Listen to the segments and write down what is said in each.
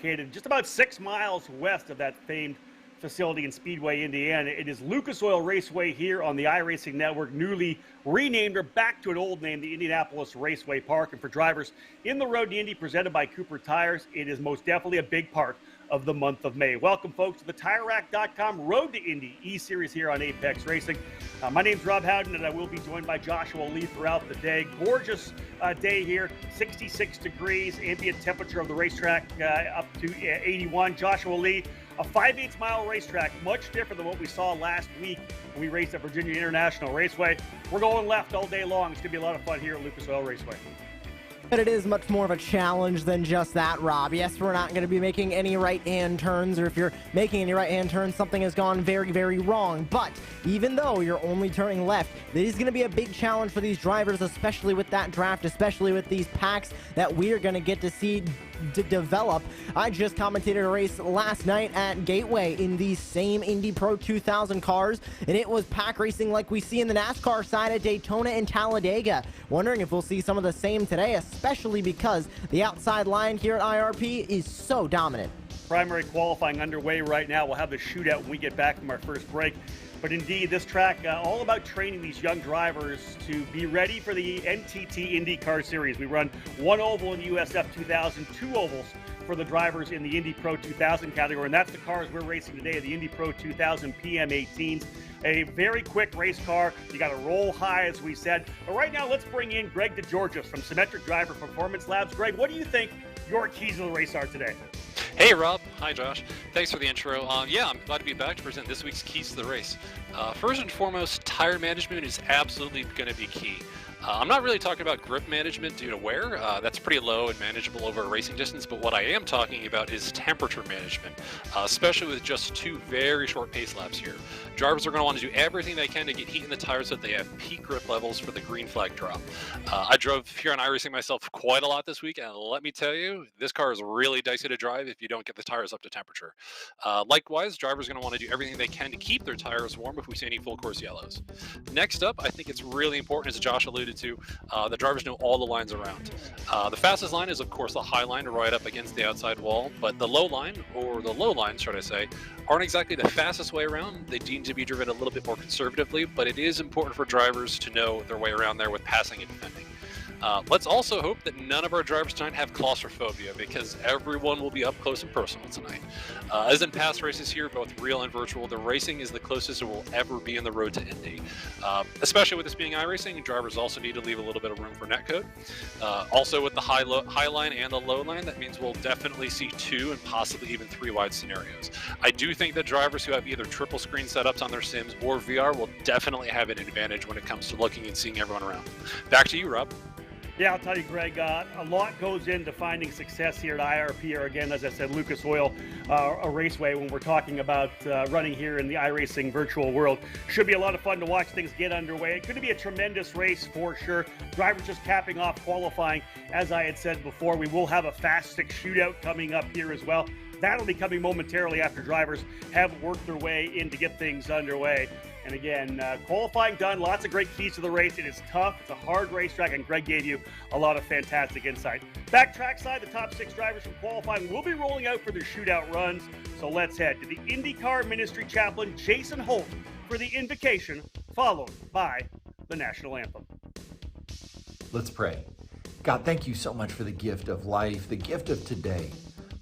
located just about 6 miles west of that famed facility in Speedway, Indiana. It is Lucas Oil Raceway here on the iRacing network, newly renamed or back to an old name, the Indianapolis Raceway Park. And for drivers in the road to Indy, presented by Cooper Tires, it is most definitely a big part of the month of May. Welcome, folks, to the TireRack.com Road to Indy eSeries here on Apex Racing. My name's Rob Howden, and I will be joined by Joshua Lee throughout the day. Gorgeous day here, 66 degrees, ambient temperature of the racetrack up to 81. Joshua Lee, a 5/8 mile racetrack, much different than what we saw last week when we raced at Virginia International Raceway. We're going left all day long. It's going to be a lot of fun here at Lucas Oil Raceway. But it is much more of a challenge than just that, Rob. Yes, we're not going to be making any right-hand turns, or if you're making any right-hand turns, something has gone very, very wrong. But even though you're only turning left, it is going to be a big challenge for these drivers, especially with that draft, especially with these packs that we're going to get to see develop. I just commentated a race last night at Gateway in these same Indy Pro 2000 cars, and it was pack racing like we see in the NASCAR side at Daytona and Talladega. Wondering if we'll see some of the same today, especially because the outside line here at IRP is so dominant. Primary qualifying underway right now. We'll have the shootout when we get back from our first break. But indeed, this track, all about training these young drivers to be ready for the NTT IndyCar Series. We run one oval in the USF 2000, two ovals for the drivers in the Indy Pro 2000 category, and that's the cars we're racing today, the Indy Pro 2000 PM18s. A very quick race car. You got to roll high, as we said. But right now, let's bring in Greg DeGeorgis from Symmetric Driver Performance Labs. Greg, what do you think your keys to the race are today? Hey Rob, hi Josh. Thanks for the intro. Yeah, I'm glad to be back to present this week's keys to the race. First and foremost, tire management is absolutely going to be key. I'm not really talking about grip management due to wear. That's pretty low and manageable over a racing distance, but what I am talking about is temperature management, especially with just two very short pace laps here. Drivers are going to want to do everything they can to get heat in the tires so that they have peak grip levels for the green flag drop. I drove here on iRacing myself quite a lot this week, and let me tell you, this car is really dicey to drive if you don't get the tires up to temperature. Likewise, drivers are going to want to do everything they can to keep their tires warm if we see any full course yellows. Next up, I think it's really important, as Josh alluded to, the drivers know all the lines around. The fastest line is, of course, the high line right up against the outside wall, but the low line, or the low lines, should I say, aren't exactly the fastest way around. They need to be driven a little bit more conservatively, but it is important for drivers to know their way around there with passing and defending. Let's also hope that none of our drivers tonight have claustrophobia, because everyone will be up close and personal tonight. As in past races here, both real and virtual, the racing is the closest it will ever be in the road to Indy. Especially with this being iRacing, drivers also need to leave a little bit of room for netcode. Also with the high line and the low line, that means we'll definitely see 2 and possibly even 3 wide scenarios. I do think that drivers who have either triple screen setups on their sims or VR will definitely have an advantage when it comes to looking and seeing everyone around. Back to you, Rob. Yeah, I'll tell you, Greg, a lot goes into finding success here at IRP, or again, as I said, Lucas Oil Raceway, when we're talking about running here in the iRacing virtual world. Should be a lot of fun to watch things get underway. It's going to be a tremendous race for sure. Drivers just capping off qualifying. As I had said before, we will have a Fast 6 shootout coming up here as well. That'll be coming momentarily after drivers have worked their way in to get things underway. And again, qualifying done, lots of great keys to the race. It is tough, it's a hard racetrack, and Greg gave you a lot of fantastic insight. Back trackside, the top 6 drivers from qualifying will be rolling out for their shootout runs. So let's head to the IndyCar Ministry Chaplain, Jason Holt, for the invocation, followed by the national anthem. Let's pray. God, thank you so much for the gift of life, the gift of today.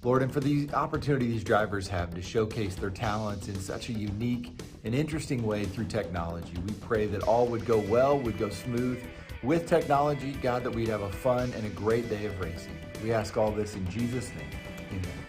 Lord, and for the opportunity these drivers have to showcase their talents in such a unique and interesting way through technology. We pray that all would go well, would go smooth with technology, God, that we'd have a fun and a great day of racing. We ask all this in Jesus' name. Amen.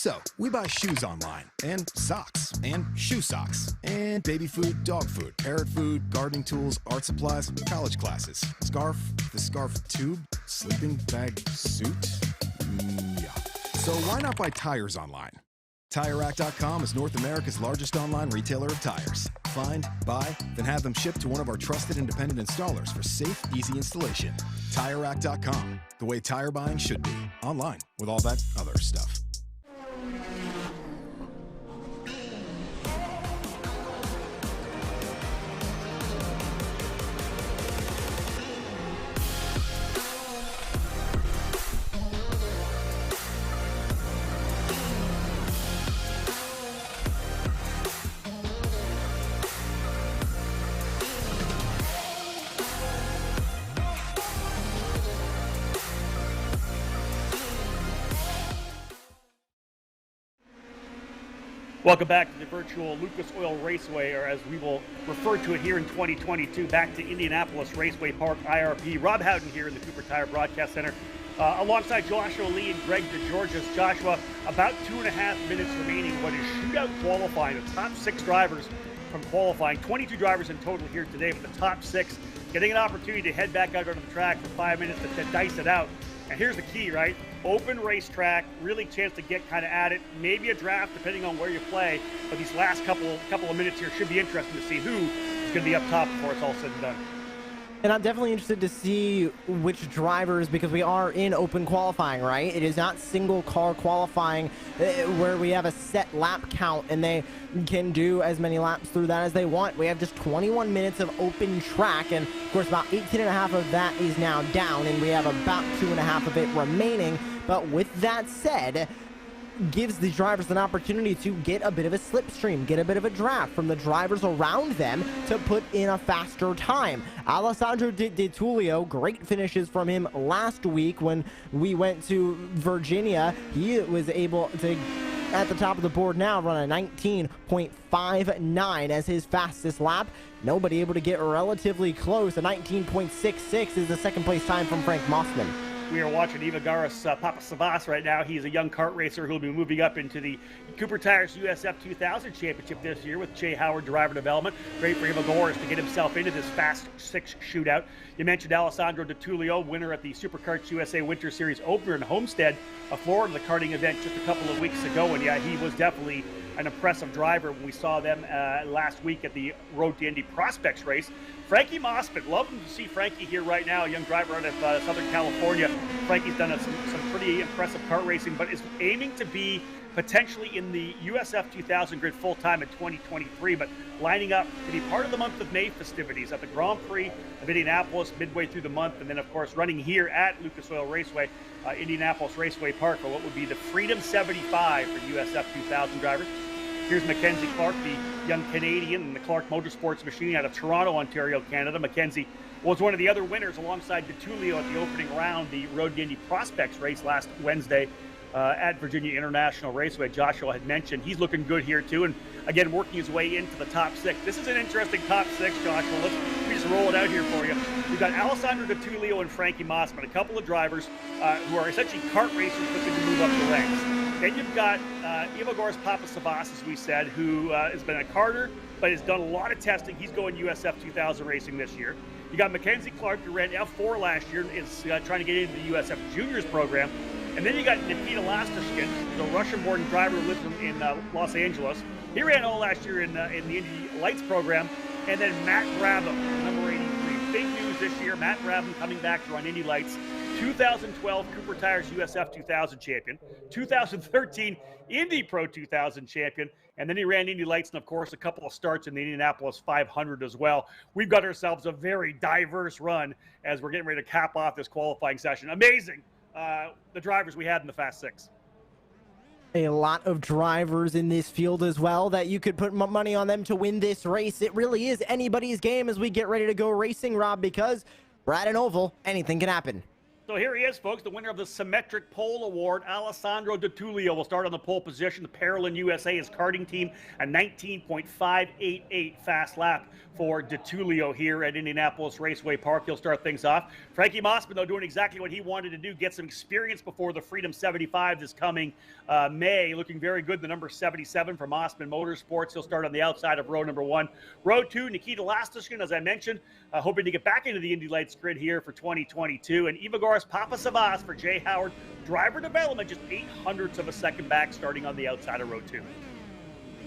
So, we buy shoes online, and socks, and shoe socks, and baby food, dog food, parrot food, gardening tools, art supplies, college classes, scarf, the scarf tube, sleeping bag suit? Yeah. So why not buy tires online? TireRack.com is North America's largest online retailer of tires. Find, buy, then have them shipped to one of our trusted independent installers for safe, easy installation. TireRack.com, the way tire buying should be. Online, with all that other stuff. Welcome back to the virtual Lucas Oil Raceway, or as we will refer to it here in 2022, back to Indianapolis Raceway Park, IRP. Rob Howden here in the Cooper Tire Broadcast Center, alongside Joshua Lee and Greg DeGeorgis. Joshua, about 2.5 minutes remaining. What is shootout qualifying? The top 6 drivers from qualifying, 22 drivers in total here today, but the top 6 getting an opportunity to head back out onto the track for 5 minutes to dice it out. And here's the key, right? Open racetrack, really chance to get kind of at it. Maybe a draft depending on where you play. But these last couple of minutes here should be interesting to see who is going to be up top before it's all said and done. And I'm definitely interested to see which drivers, because we are in open qualifying, right? It is not single car qualifying where we have a set lap count and they can do as many laps through that as they want. We have just 21 minutes of open track, and of course about 18.5 of that is now down, and we have about 2.5 of it remaining. But with that said, gives the drivers an opportunity to get a bit of a slipstream, get a bit of a draft from the drivers around them to put in a faster time. Alessandro Di Tullio, great finishes from him last week when we went to Virginia. He was able to, at the top of the board now, run a 19.59 as his fastest lap. Nobody able to get relatively close. A 19.66 is the second place time from Frank Mossman. We are watching Evagoras Papasavas right now. He's a young kart racer who will be moving up into the Cooper Tires USF 2000 Championship this year with Jay Howard Driver Development. Great for Evagoras to get himself into this Fast 6 shootout. You mentioned Alessandro Di Tullio, winner at the SuperKarts USA Winter Series opener in Homestead, Florida, the karting event just a couple of weeks ago. And yeah, he was definitely an impressive driver when we saw them last week at the Road to Indy Prospects race. Frankie Mossman, love to see Frankie here right now, a young driver out of Southern California. Frankie's done some pretty impressive kart racing, but is aiming to be potentially in the USF 2000 grid full-time in 2023, but lining up to be part of the month of May festivities at the Grand Prix of Indianapolis midway through the month, and then, of course, running here at Lucas Oil Raceway, Indianapolis Raceway Park, for what would be the Freedom 75 for USF 2000 drivers. Here's Mackenzie Clark, the young Canadian in the Clark Motorsports machine out of Toronto, Ontario, Canada. Mackenzie was one of the other winners alongside Di Tullio at the opening round, the Road to Indy Prospects race last Wednesday at Virginia International Raceway. Joshua had mentioned he's looking good here too, and again working his way into the top 6. This is an interesting top 6, Joshua. Let me just roll it out here for you. We've got Alessandro Di Tullio and Frankie Mossman, a couple of drivers who are essentially kart racers looking to move up the ranks. Then you've got Evagoras Papasavas, as we said, who has been a karter, but has done a lot of testing. He's going USF 2000 racing this year. You got Mackenzie Clark, who ran F4 last year, is trying to get into the USF Juniors program. And then you got Nikita Lastashkin, the Russian-born driver who lives in Los Angeles. He ran all last year in the Indy Lights program. And then Matt Brabham, number 83. Big news this year, Matt Brabham coming back to run Indy Lights. 2012 Cooper Tires USF 2000 champion, 2013 Indy Pro 2000 champion, and then he ran Indy Lights and, of course, a couple of starts in the Indianapolis 500 as well. We've got ourselves a very diverse run as we're getting ready to cap off this qualifying session. Amazing, the drivers we had in the Fast 6. A lot of drivers in this field as well that you could put money on them to win this race. It really is anybody's game as we get ready to go racing, Rob, because we're at an oval, anything can happen. So here he is, folks, the winner of the Symmetric Pole Award, Alessandro Di Tullio, will start on the pole position. The Parolin USA, his karting team, a 19.588 fast lap for Di Tullio here at Indianapolis Raceway Park. He'll start things off. Frankie Mossman, though, doing exactly what he wanted to do, get some experience before the Freedom 75 this coming May. Looking very good, the number 77 for Mossman Motorsports. He'll start on the outside of row number 1. Row 2, Nikita Lastishkin, as I mentioned, hoping to get back into the Indy Lights grid here for 2022. And Ivagoras Papasavas for Jay Howard. Driver development, just 0.08 of a second back, starting on the outside of row 2.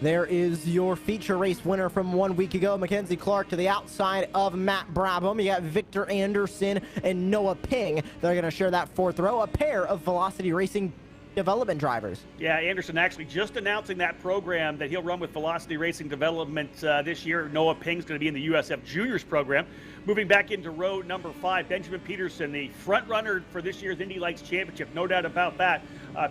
There is your feature race winner from 1 week ago, Mackenzie Clark, to the outside of Matt Brabham. You got Victor Anderson and Noah Ping. They're going to share that 4th row, a pair of Velocity Racing development drivers. Yeah, Anderson actually just announcing that program that he'll run with Velocity Racing Development this year. Noah Ping's going to be in the USF Juniors program. Moving back into row number 5, Benjamin Peterson, the front runner for this year's Indy Lights Championship, no doubt about that.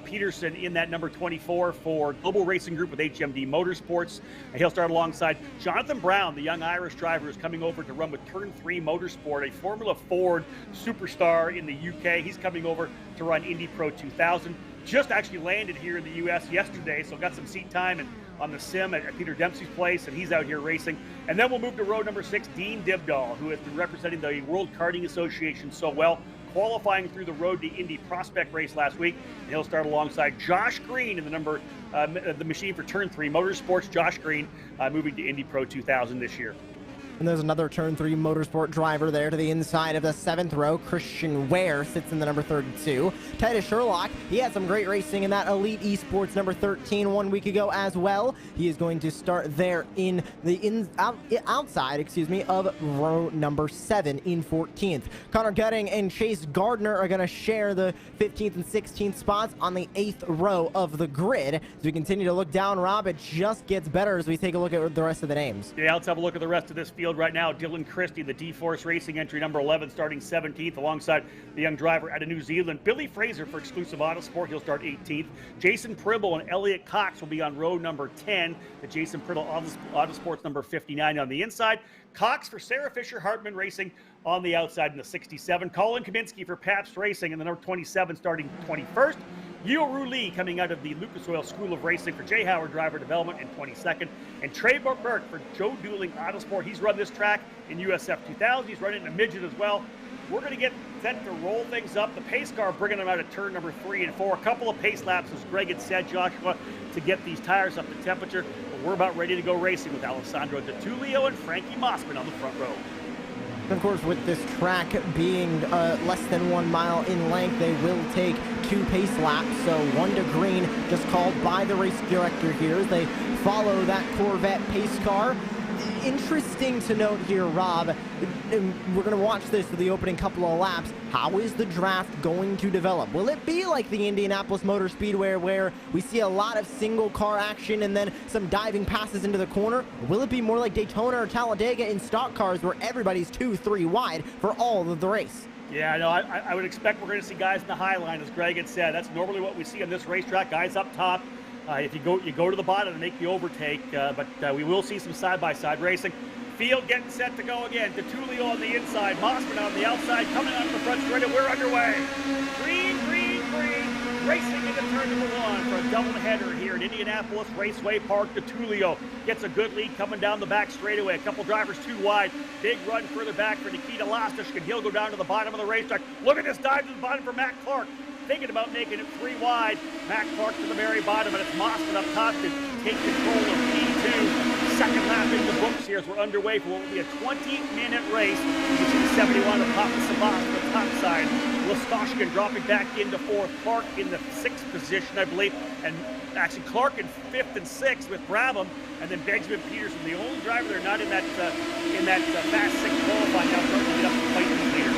Peterson in that number 24 for Global Racing Group with HMD Motorsports. And he'll start alongside Jonathan Brown, the young Irish driver who's coming over to run with Turn 3 Motorsport, a Formula Ford superstar in the UK. He's coming over to run Indy Pro 2000. Just actually landed here in the U.S. yesterday, so got some seat time and on the sim at Peter Dempsey's place, and he's out here racing. And then we'll move to row number 6, Dean Dibdahl, who has been representing the World Karting Association so well, qualifying through the Road to Indy Prospect race last week. And he'll start alongside Josh Green in the machine for Turn 3 Motorsports. Josh Green moving to Indy Pro 2000 this year. And there's another Turn 3 Motorsport driver there to the inside of the 7th row. Christian Ware sits in the number 32. Titus Sherlock, he had some great racing in that Elite Esports number 13 1 week ago as well. He is going to start there in the outside of row number 7 in 14th. Connor Gutting and Chase Gardner are going to share the 15th and 16th spots on the 8th row of the grid. As we continue to look down, Rob, it just gets better as we take a look at the rest of the names. Yeah, let's have a look at the rest of this field right now. Dylan Christie, the D-Force Racing entry number 11, starting 17th alongside the young driver out of New Zealand. Billy Fraser for Exclusive Autosport, he'll start 18th. Jason Pribble and Elliot Cox will be on row number 10. The Jason Pribble Autosports number 59 on the inside. Cox for Sarah Fisher Hartman Racing on the outside in the 67. Colin Kaminsky for Pabst Racing in the number 27, starting 21st. Yeo Lee coming out of the Lucas Oil School of Racing for Jay Howard Driver Development in 22nd. And Trey Burke for Joe Dueling Autosport. He's run this track in USF 2000. He's running in a midget as well. We're going to get set to roll things up. The pace car bringing them out of turn number 3 and 4. A couple of pace laps, as Greg had said, Joshua, to get these tires up to temperature. But we're about ready to go racing with Alessandro Di Tullio and Frankie Mossman on the front row. Of course, with this track being less than 1 mile in length, they will take 2 pace laps. So 1 to green, just called by the race director here as they follow that Corvette pace car. Interesting to note here, Rob, we're going to watch this for the opening couple of laps. How is the draft going to develop? Will it be like the Indianapolis Motor Speedway where we see a lot of single car action and then some diving passes into the corner? Or will it be more like Daytona or Talladega in stock cars where everybody's 2-3 wide for all of the race? Yeah, no, I would expect we're going to see guys in the high line, as Greg had said. That's normally what we see on this racetrack, guys up top. If you go to the bottom and make the overtake, but we will see some side-by-side racing. Field getting set to go again. Di Tullio on the inside, Mossman on the outside, coming out of the front straight, and we're underway. Green, green, green, racing into turn number 1 for a doubleheader here at Indianapolis Raceway Park. Di Tullio gets a good lead coming down the back straightaway. A couple drivers too wide. Big run further back for Nikita Lastishkin. He'll go down to the bottom of the racetrack. Look at this dive to the bottom for Matt Clark. Thinking about making it 3 wide. Matt Clark to the very bottom, and it's Mossman up top to take control of P2. Second lap in the books here as we're underway for what will be a 20-minute race. You see the 71 of Papa Sabas on the top side. Lastashkin dropping back into 4th. Clark in the 6th position, I believe. And actually Clark in 5th and 6th with Brabham. And then Benjamin Peterson, the only driver there not in that fast 6 qualifying, now starting to get up to fight these leaders.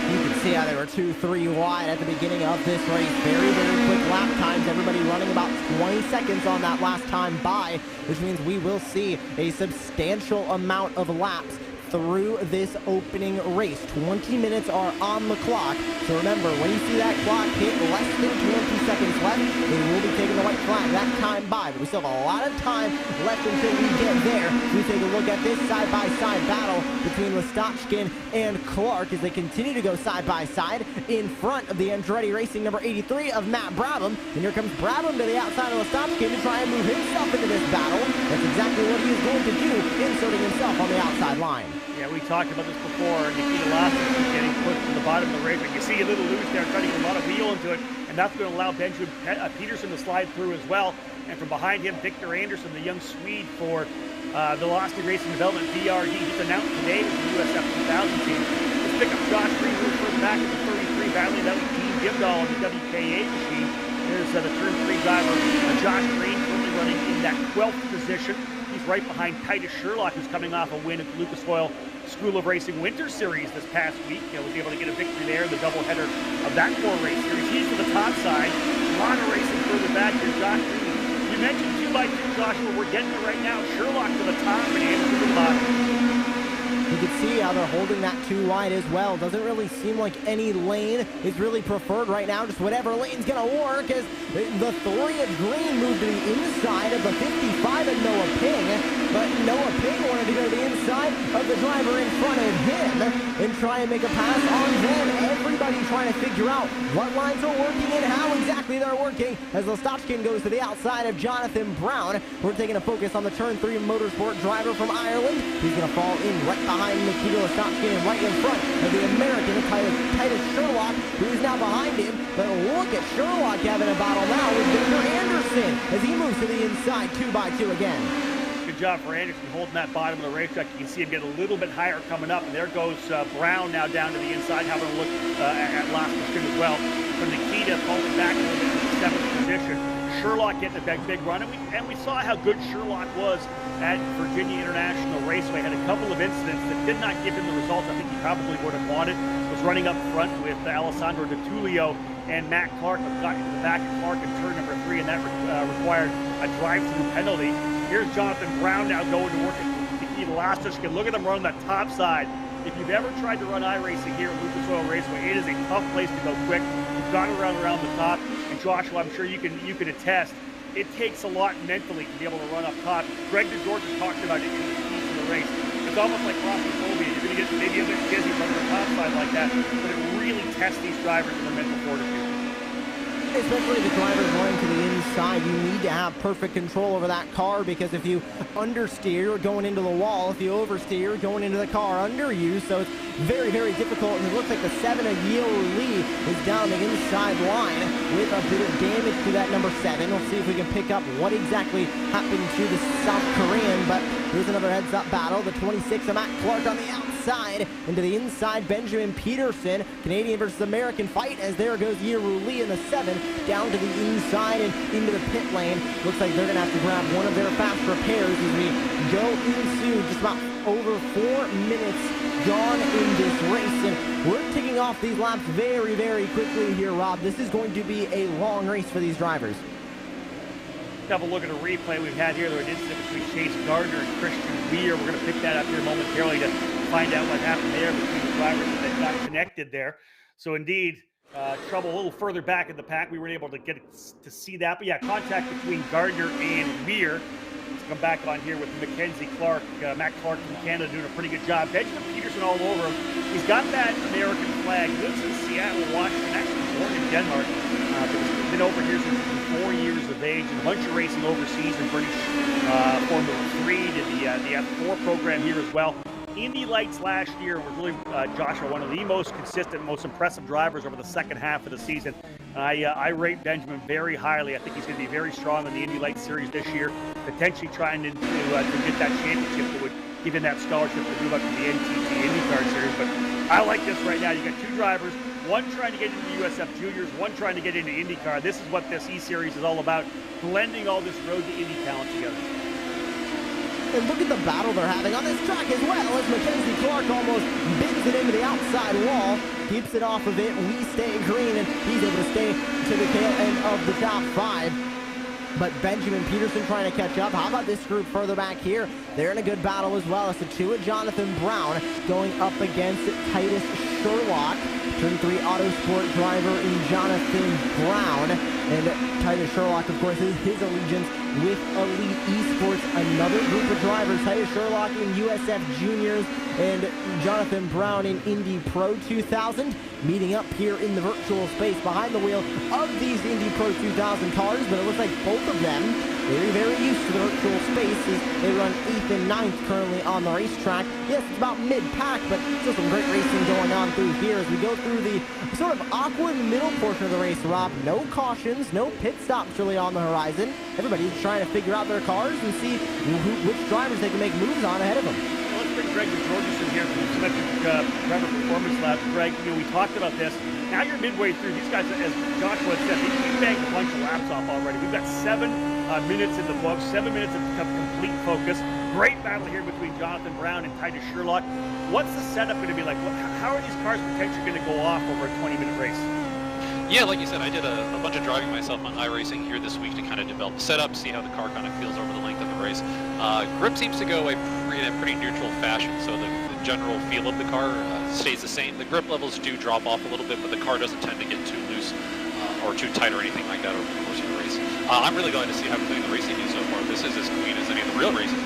You can see how they were 2-3 wide at the beginning of this race. Very, very quick lap times. Everybody running about 20 seconds on that last time by, which means we will see a substantial amount of laps through this opening race. 20 minutes are on the clock. So remember, when you see that clock hit less than 20 seconds left, they will be taking the white flag that time by. But we still have a lot of time left until we get there. We take a look at this side-by-side battle between Lastotchkin and Clark as they continue to go side-by-side in front of the Andretti Racing number 83 of Matt Brabham. And here comes Brabham to the outside of Lastotchkin to try and move himself into this battle. That's exactly what he is going to do, inserting himself on the outside line. Yeah, we talked about this before. Nikita Lasser getting pushed to the bottom of the race. You see a little loose there, trying to get a lot of wheel into it, and that's going to allow Benjamin Peterson to slide through as well. And from behind him, Victor Anderson, the young Swede for Velocity Racing Development, VRD. He's announced today with the USF 2000 team. Let's pick up Josh Green, who's further back in the 33, battling out with Dean Gibdall on the WKA machine. There's the turn 3 driver, Josh Green, currently running in that 12th position. He's right behind Titus Sherlock, who's coming off a win at the Lucas Oil School of Racing Winter Series this past week. Was able to get a victory there in the doubleheader of that 4-race series. He's to the top side. A lot of racing further back here. Josh Green. You mentioned 2x2, Joshua. We're getting it right now. Sherlock to the top and Anderson to the bottom. You can see how they're holding that 2 wide as well. Doesn't really seem like any lane is really preferred right now. Just whatever lane's going to work as the 3 of Green moved to the inside of the 55 of Noah Ping. But Noah Ping wanted to go to the inside of the driver in front of him and try and make a pass on them. Everybody trying to figure out what lines are working and how exactly they're working as Lastotchkin goes to the outside of Jonathan Brown. We're taking a focus on the turn 3 motorsport driver from Ireland. He's going to fall in right behind Nikita Lastotchkin and right in front of the American Titus Sherlock, who is now behind him. But look at Sherlock having a battle now with Victor Anderson as he moves to the inside 2x2 again. Good job for Anderson holding that bottom of the racetrack. You can see him get a little bit higher coming up. And there goes Brown now down to the inside, having a look at last position as well. From Nikita falling back a little bit to the 7th position. Sherlock getting a big run. And we saw how good Sherlock was at Virginia International Raceway. Had a couple of incidents that did not give him the results I think he probably would have wanted. Was running up front with Alessandro Di Tullio and Matt Clark, but got into the back of Clark in turn number 3, and that required a drive-through penalty. Here's Jonathan Brown now going to work at Nikita Lastotchkin. Look at them run the top side. If you've ever tried to run iRacing here at Lucas Oil Raceway, it is a tough place to go quick. You've got to run around the top. And Joshua, I'm sure you can attest, it takes a lot mentally to be able to run up top. Greg DeGeorge has talked about it in the piece of the race. It's almost like claustrophobia. You're going to get maybe a bit dizzy running the top side like that, but it really tests these drivers in their mental fortitude. Especially the drivers running to the inside, you need to have perfect control over that car, because if you understeer, you're going into the wall. If you oversteer, you're going into the car under you. So it's very, very difficult. And it looks like the 7 of Yeo Lee is down the inside line with a bit of damage to that number 7. We'll see if we can pick up what exactly happened to the South Korean. But here's another heads-up battle. The 26 of Matt Clark on the outside. Into the inside, Benjamin Peterson. Canadian versus American fight as there goes Yeo Lee in the 7. Down to the inside and into the pit lane. Looks like they're going to have to grab one of their fast repairs as we go into just about over 4 minutes gone in this race. And we're ticking off these laps very, very quickly here, Rob. This is going to be a long race for these drivers. Have a look at a replay we've had here. There was an incident between Chase Gardner and Christian Weir. We're going to pick that up here momentarily to find out what happened there between the drivers that got connected there. So indeed, trouble a little further back in the pack. We weren't able to get to see that. But yeah, contact between Gardner and Weir. Let's come back on here with Mackenzie Clark. Matt Clark from Canada doing a pretty good job. Benjamin Peterson all over him. He's got that American flag. Lives in Seattle, Washington. Actually born in Denmark. He's been over here since he was 4 years of age. And a bunch of racing overseas in British Formula 3. Did the F4 program here as well. Indy Lights last year was really, Joshua, one of the most consistent, most impressive drivers over the second half of the season. I rate Benjamin very highly. I think he's going to be very strong in the Indy Lights series this year, potentially trying to get that championship that would give him that scholarship to move up to the NTT IndyCar series. But I like this right now. You got 2 drivers, one trying to get into USF Juniors, one trying to get into IndyCar. This is what this eSeries is all about, blending all this road to Indy talent together. And look at the battle they're having on this track as well, as Mackenzie Clark almost bends it into the outside wall, keeps it off of it. We stay green, and he's able to stay to the tail end of the top 5. but Benjamin Peterson trying to catch up. How about this group further back here? They're in a good battle as well. It's the two of Jonathan Brown going up against Titus Sherlock. Turn 3 Autosport driver in Jonathan Brown. And Titus Sherlock, of course, is his allegiance with Elite Esports, another group of drivers. Titus Sherlock in USF Juniors and Jonathan Brown in Indy Pro 2000, meeting up here in the virtual space behind the wheel of these Indy Pro 2000 cars. But it looks like both of them very, very used to the virtual space as they run 8th and 9th currently on the racetrack. Yes, it's about mid-pack, but still some great racing going on through here as we go through the sort of awkward middle portion of the race, Rob. No cautions, no pit stops really on the horizon. Everybody's trying to figure out their cars and see which drivers they can make moves on ahead of them. Well, let's bring Greg Jorgensen here from the Symmetric Driver Performance Lab. Greg, we talked about this. Now you're midway through. These guys, as Joshua said, they bagged a bunch of laps off already. We've got 7 minutes in the books, 7 minutes of complete focus. Great battle here between Jonathan Brown and Titus Sherlock. What's the setup going to be like? How are these cars potentially going to go off over a 20-minute race? Yeah, like you said, I did a bunch of driving myself on iRacing here this week to kind of develop the setup, see how the car kind of feels over the length of the race. Grip seems to go in a pretty neutral fashion, so the general feel of the car stays the same. The grip levels do drop off a little bit, but the car doesn't tend to get too loose or too tight or anything like that over the course of the race. I'm really glad to see how we're doing the racing so far. This is as clean as any of the real races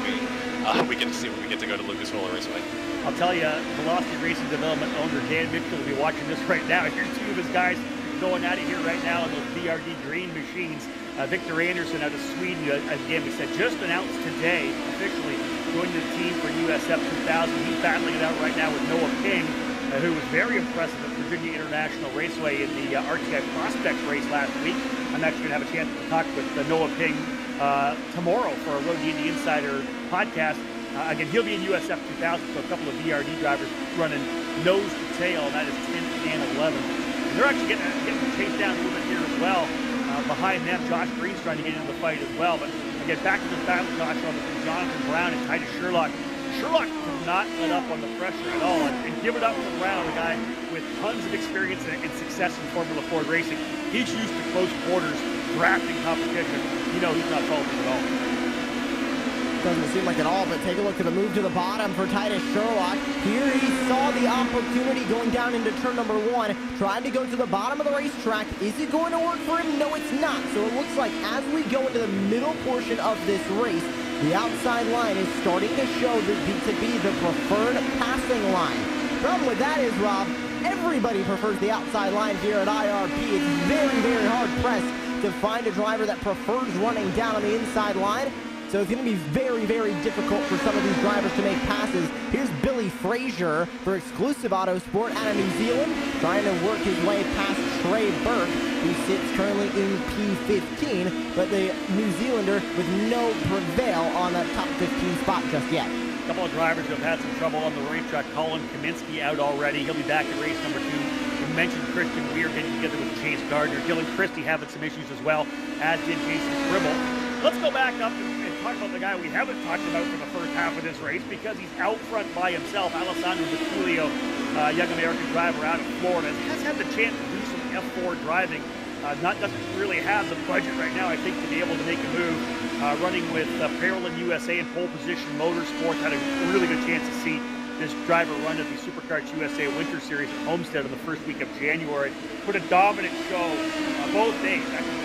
we get to see when we get to go to Lucas Oil Raceway. I'll tell you, Velocity Racing Development owner Dan Mitchell will be watching this right now. Here's 2 of his guys going at it here right now on those VRD green machines. Victor Anderson out of Sweden, again, we said, just announced today, officially, joining the team for USF 2000. He's battling it out right now with Noah King, who was very impressive at Virginia International Raceway in the RTI Prospects race last week. I'm actually going to have a chance to talk with Noah King tomorrow for a Road to Indy Insider podcast. Again, he'll be in USF 2000, so a couple of VRD drivers running nose to tail, and that is 10 and 11. And they're actually getting chased down a little bit here as well. Behind them, Josh Green's trying to get into the fight as well. But again, back to the battle, Josh, between Jonathan Brown and Titus Sherlock. Sherlock does not let up on the pressure at all, and give it up to Brown, a guy with tons of experience and success in Formula Ford racing. He's used to close quarters, drafting competition. You know he's not faltering at all. Doesn't seem like at all, but take a look at the move to the bottom for Titus Sherlock. Here he saw the opportunity going down into turn number 1, trying to go to the bottom of the racetrack. Is it going to work for him? No, it's not. So it looks like as we go into the middle portion of this race, the outside line is starting to show to be the preferred passing line. Problem with that is, Rob, everybody prefers the outside line here at IRP. It's very, very hard pressed to find a driver that prefers running down on the inside line. So it's going to be very, very difficult for some of these drivers to make passes. Here's Billy Frazier for Exclusive Autosport out of New Zealand, trying to work his way past Trey Burke, who sits currently in P15, but the New Zealander with no prevail on that top 15 spot just yet. A couple of drivers who have had some trouble on the racetrack. Colin Kaminsky out already. He'll be back in race number 2. You mentioned Christian Weir getting together with Chase Gardner. Dylan Christie having some issues as well, as did Jason Scribble. Let's go back up and talk about the guy we haven't talked about for the first half of this race, because he's out front by himself. Alessandro Vitulio, young American driver out of Florida, has had the chance to do some F4 driving. Doesn't really have the budget right now, I think, to be able to make a move. Running with Parolin USA in pole position motorsports, had a really good chance to see this driver run at the Supercars USA Winter Series at Homestead in the first week of January. Put a dominant show both days. Actually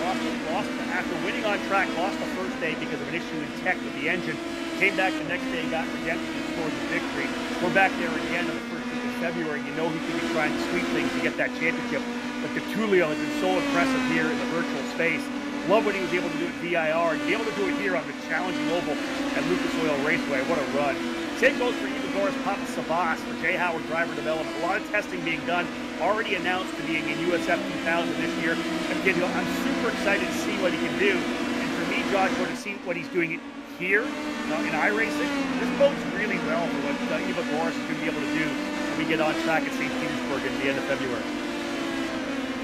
lost after winning on track, lost the first day because of an issue in tech with the engine. Came back the next day, got redemption, and scored the victory. We're back there again in the first week of February. You know he's going to be trying to sweep things to get that championship. But Vitulio has been so impressive here in the virtual space. Love what he was able to do at VIR, and be able to do it here on the challenging oval at Lucas Oil Raceway. What a run. Same goes for Igor Papasavas for Jay Howard Driver Development. A lot of testing being done, already announced to being in USF 2000 this year. Again, I'm super excited to see what he can do. And for me, Joshua, to see what he's doing here in iRacing, this bodes really well for what Eva Boris is going to be able to do when we get on track at St. Petersburg at the end of February.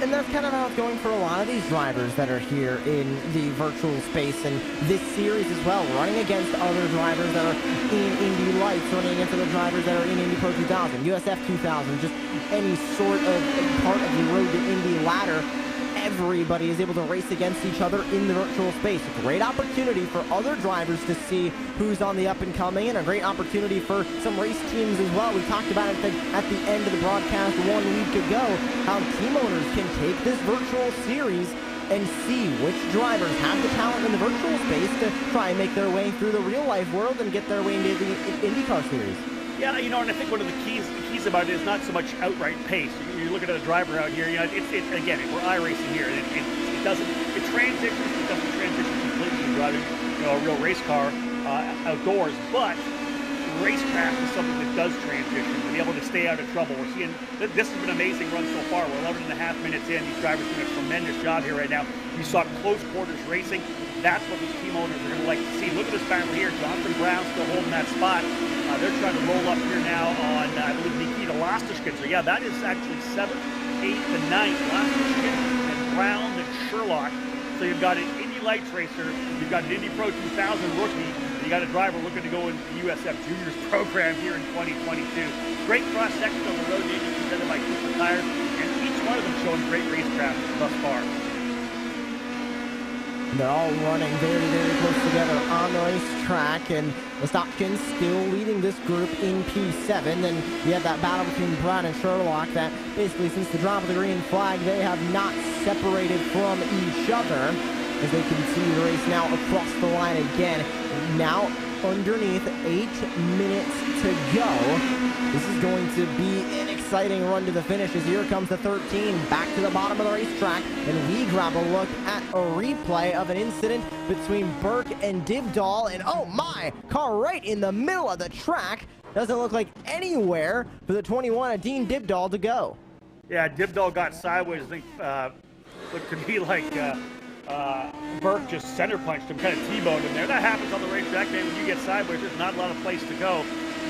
And that's kind of how it's going for a lot of these drivers that are here in the virtual space and this series as well, running against other drivers that are in Indy Lights, running against other drivers that are in Indy Pro 2000, USF 2000, just any sort of part of the Road to Indy ladder. everybody is able to race against each other in the virtual space. A great opportunity for other drivers to see who's on the up and coming, and a great opportunity for some race teams as well. We talked about it at the end of the broadcast 1 week ago, how team owners can take this virtual series and see which drivers have the talent in the virtual space to try and make their way through the real life world and get their way into the IndyCar series. Yeah, you know, and I think one of the keys about it is not so much outright pace. You're looking at a driver out here, you know, again, we're iRacing here, and it transitions, it doesn't transition completely to driving, you know, a real race car outdoors, but racecraft is something that does transition, to be able to stay out of trouble. We're seeing, this has been an amazing run so far. We're 11 and a half minutes in. These drivers are doing a tremendous job here right now. You saw close quarters racing. That's what these team owners are going to like to see. Look at this battle here. Jonathan Brown still holding that spot. They're trying to roll up here now on, I believe, Nikita Lastishkin. So yeah, that is actually 7th, 8th, and 9th. Lastishkin and Brown and Sherlock. So you've got an Indy Lights racer, you've got an Indy Pro 2000 rookie, and you got a driver looking to go into the USF Juniors program here in 2022. Great cross-section of the road, Indy presented by Cooper Tires, and each one of them showing great racecraft thus far. They're all running very, very close together on the racetrack, and Lastopkin still leading this group in P7. And you have that battle between Brown and Sherlock that basically, since the drop of the green flag, they have not separated from each other as they continue the race now across the line again. Now underneath 8 minutes to go. This is going to be an exciting run to the finish as here comes the 13 back to the bottom of the racetrack, and we grab a look at a replay of an incident between Burke and Dibdahl, and oh my, car right in the middle of the track. Doesn't look like anywhere for the 21 of Dean Dibdahl to go. Yeah, Dibdahl got sideways. I think looked to me like Burke just center punched him, kind of T-boned him there. That happens on the racetrack, man. When you get sideways, there's not a lot of place to go.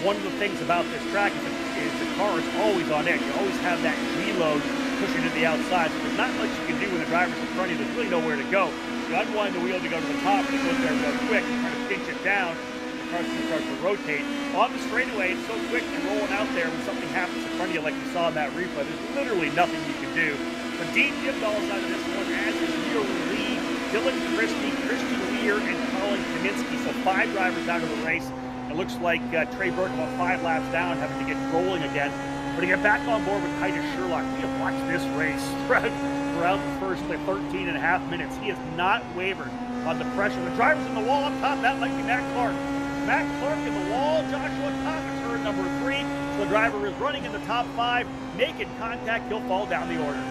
One of the things about this track is the car is always on edge. You always have that G-load pushing to the outside. So there's not much you can do when the driver's in front of you. There's really nowhere to go. You unwind the wheel to go to the top, and it goes there real quick. You try to pinch it down. The car's going to start to rotate. On the straightaway, it's so quick and rolling out there when something happens in front of you like you saw in that replay. There's literally nothing you can do. But Dean Dibdahl's out of this one, as is Leo Lee, Dylan Christie, Christian Weir, and Colin Kaminsky. So 5 drivers out of the race. It looks like Trey Burke about 5 laps down, having to get rolling again. But to get back on board with Titus Sherlock, we have watched this race throughout the first 13 and a half minutes. He has not wavered on the pressure. The driver's in the wall up top. That might be Matt Clark. Matt Clark in the wall. Joshua Thomas, turn number 3. So the driver is running in the top 5, making contact. He'll fall down the order.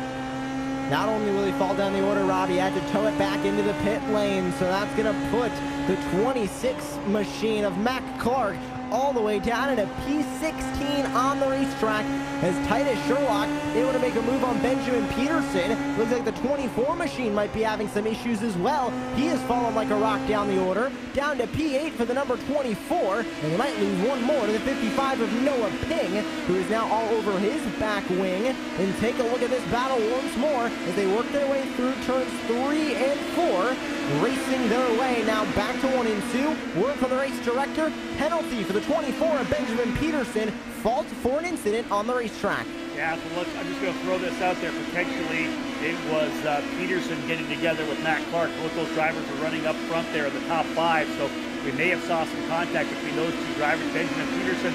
Not only will he fall down the order, Rob, he had to tow it back into the pit lane, so that's going to put the 26 machine of Mac Clark all the way down into P16 on the racetrack as Titus Sherlock able to make a move on Benjamin Peterson. Looks like the 24 machine might be having some issues as well. He has fallen like a rock down the order. Down to P8 for the number 24, and they might lose one more to the 55 of Noah Ping, who is now all over his back wing. And take a look at this battle once more as they work their way through turns 3 and 4, racing their way now back to 1 and 2. Word from the race director, penalty for the 24 of Benjamin Peterson, fault for an incident on the racetrack. Yeah, so look, I'm just going to throw this out there. Potentially, it was Peterson getting together with Matt Clark. Both those drivers are running up front there in the top 5, so we may have saw some contact between those 2 drivers. Benjamin Peterson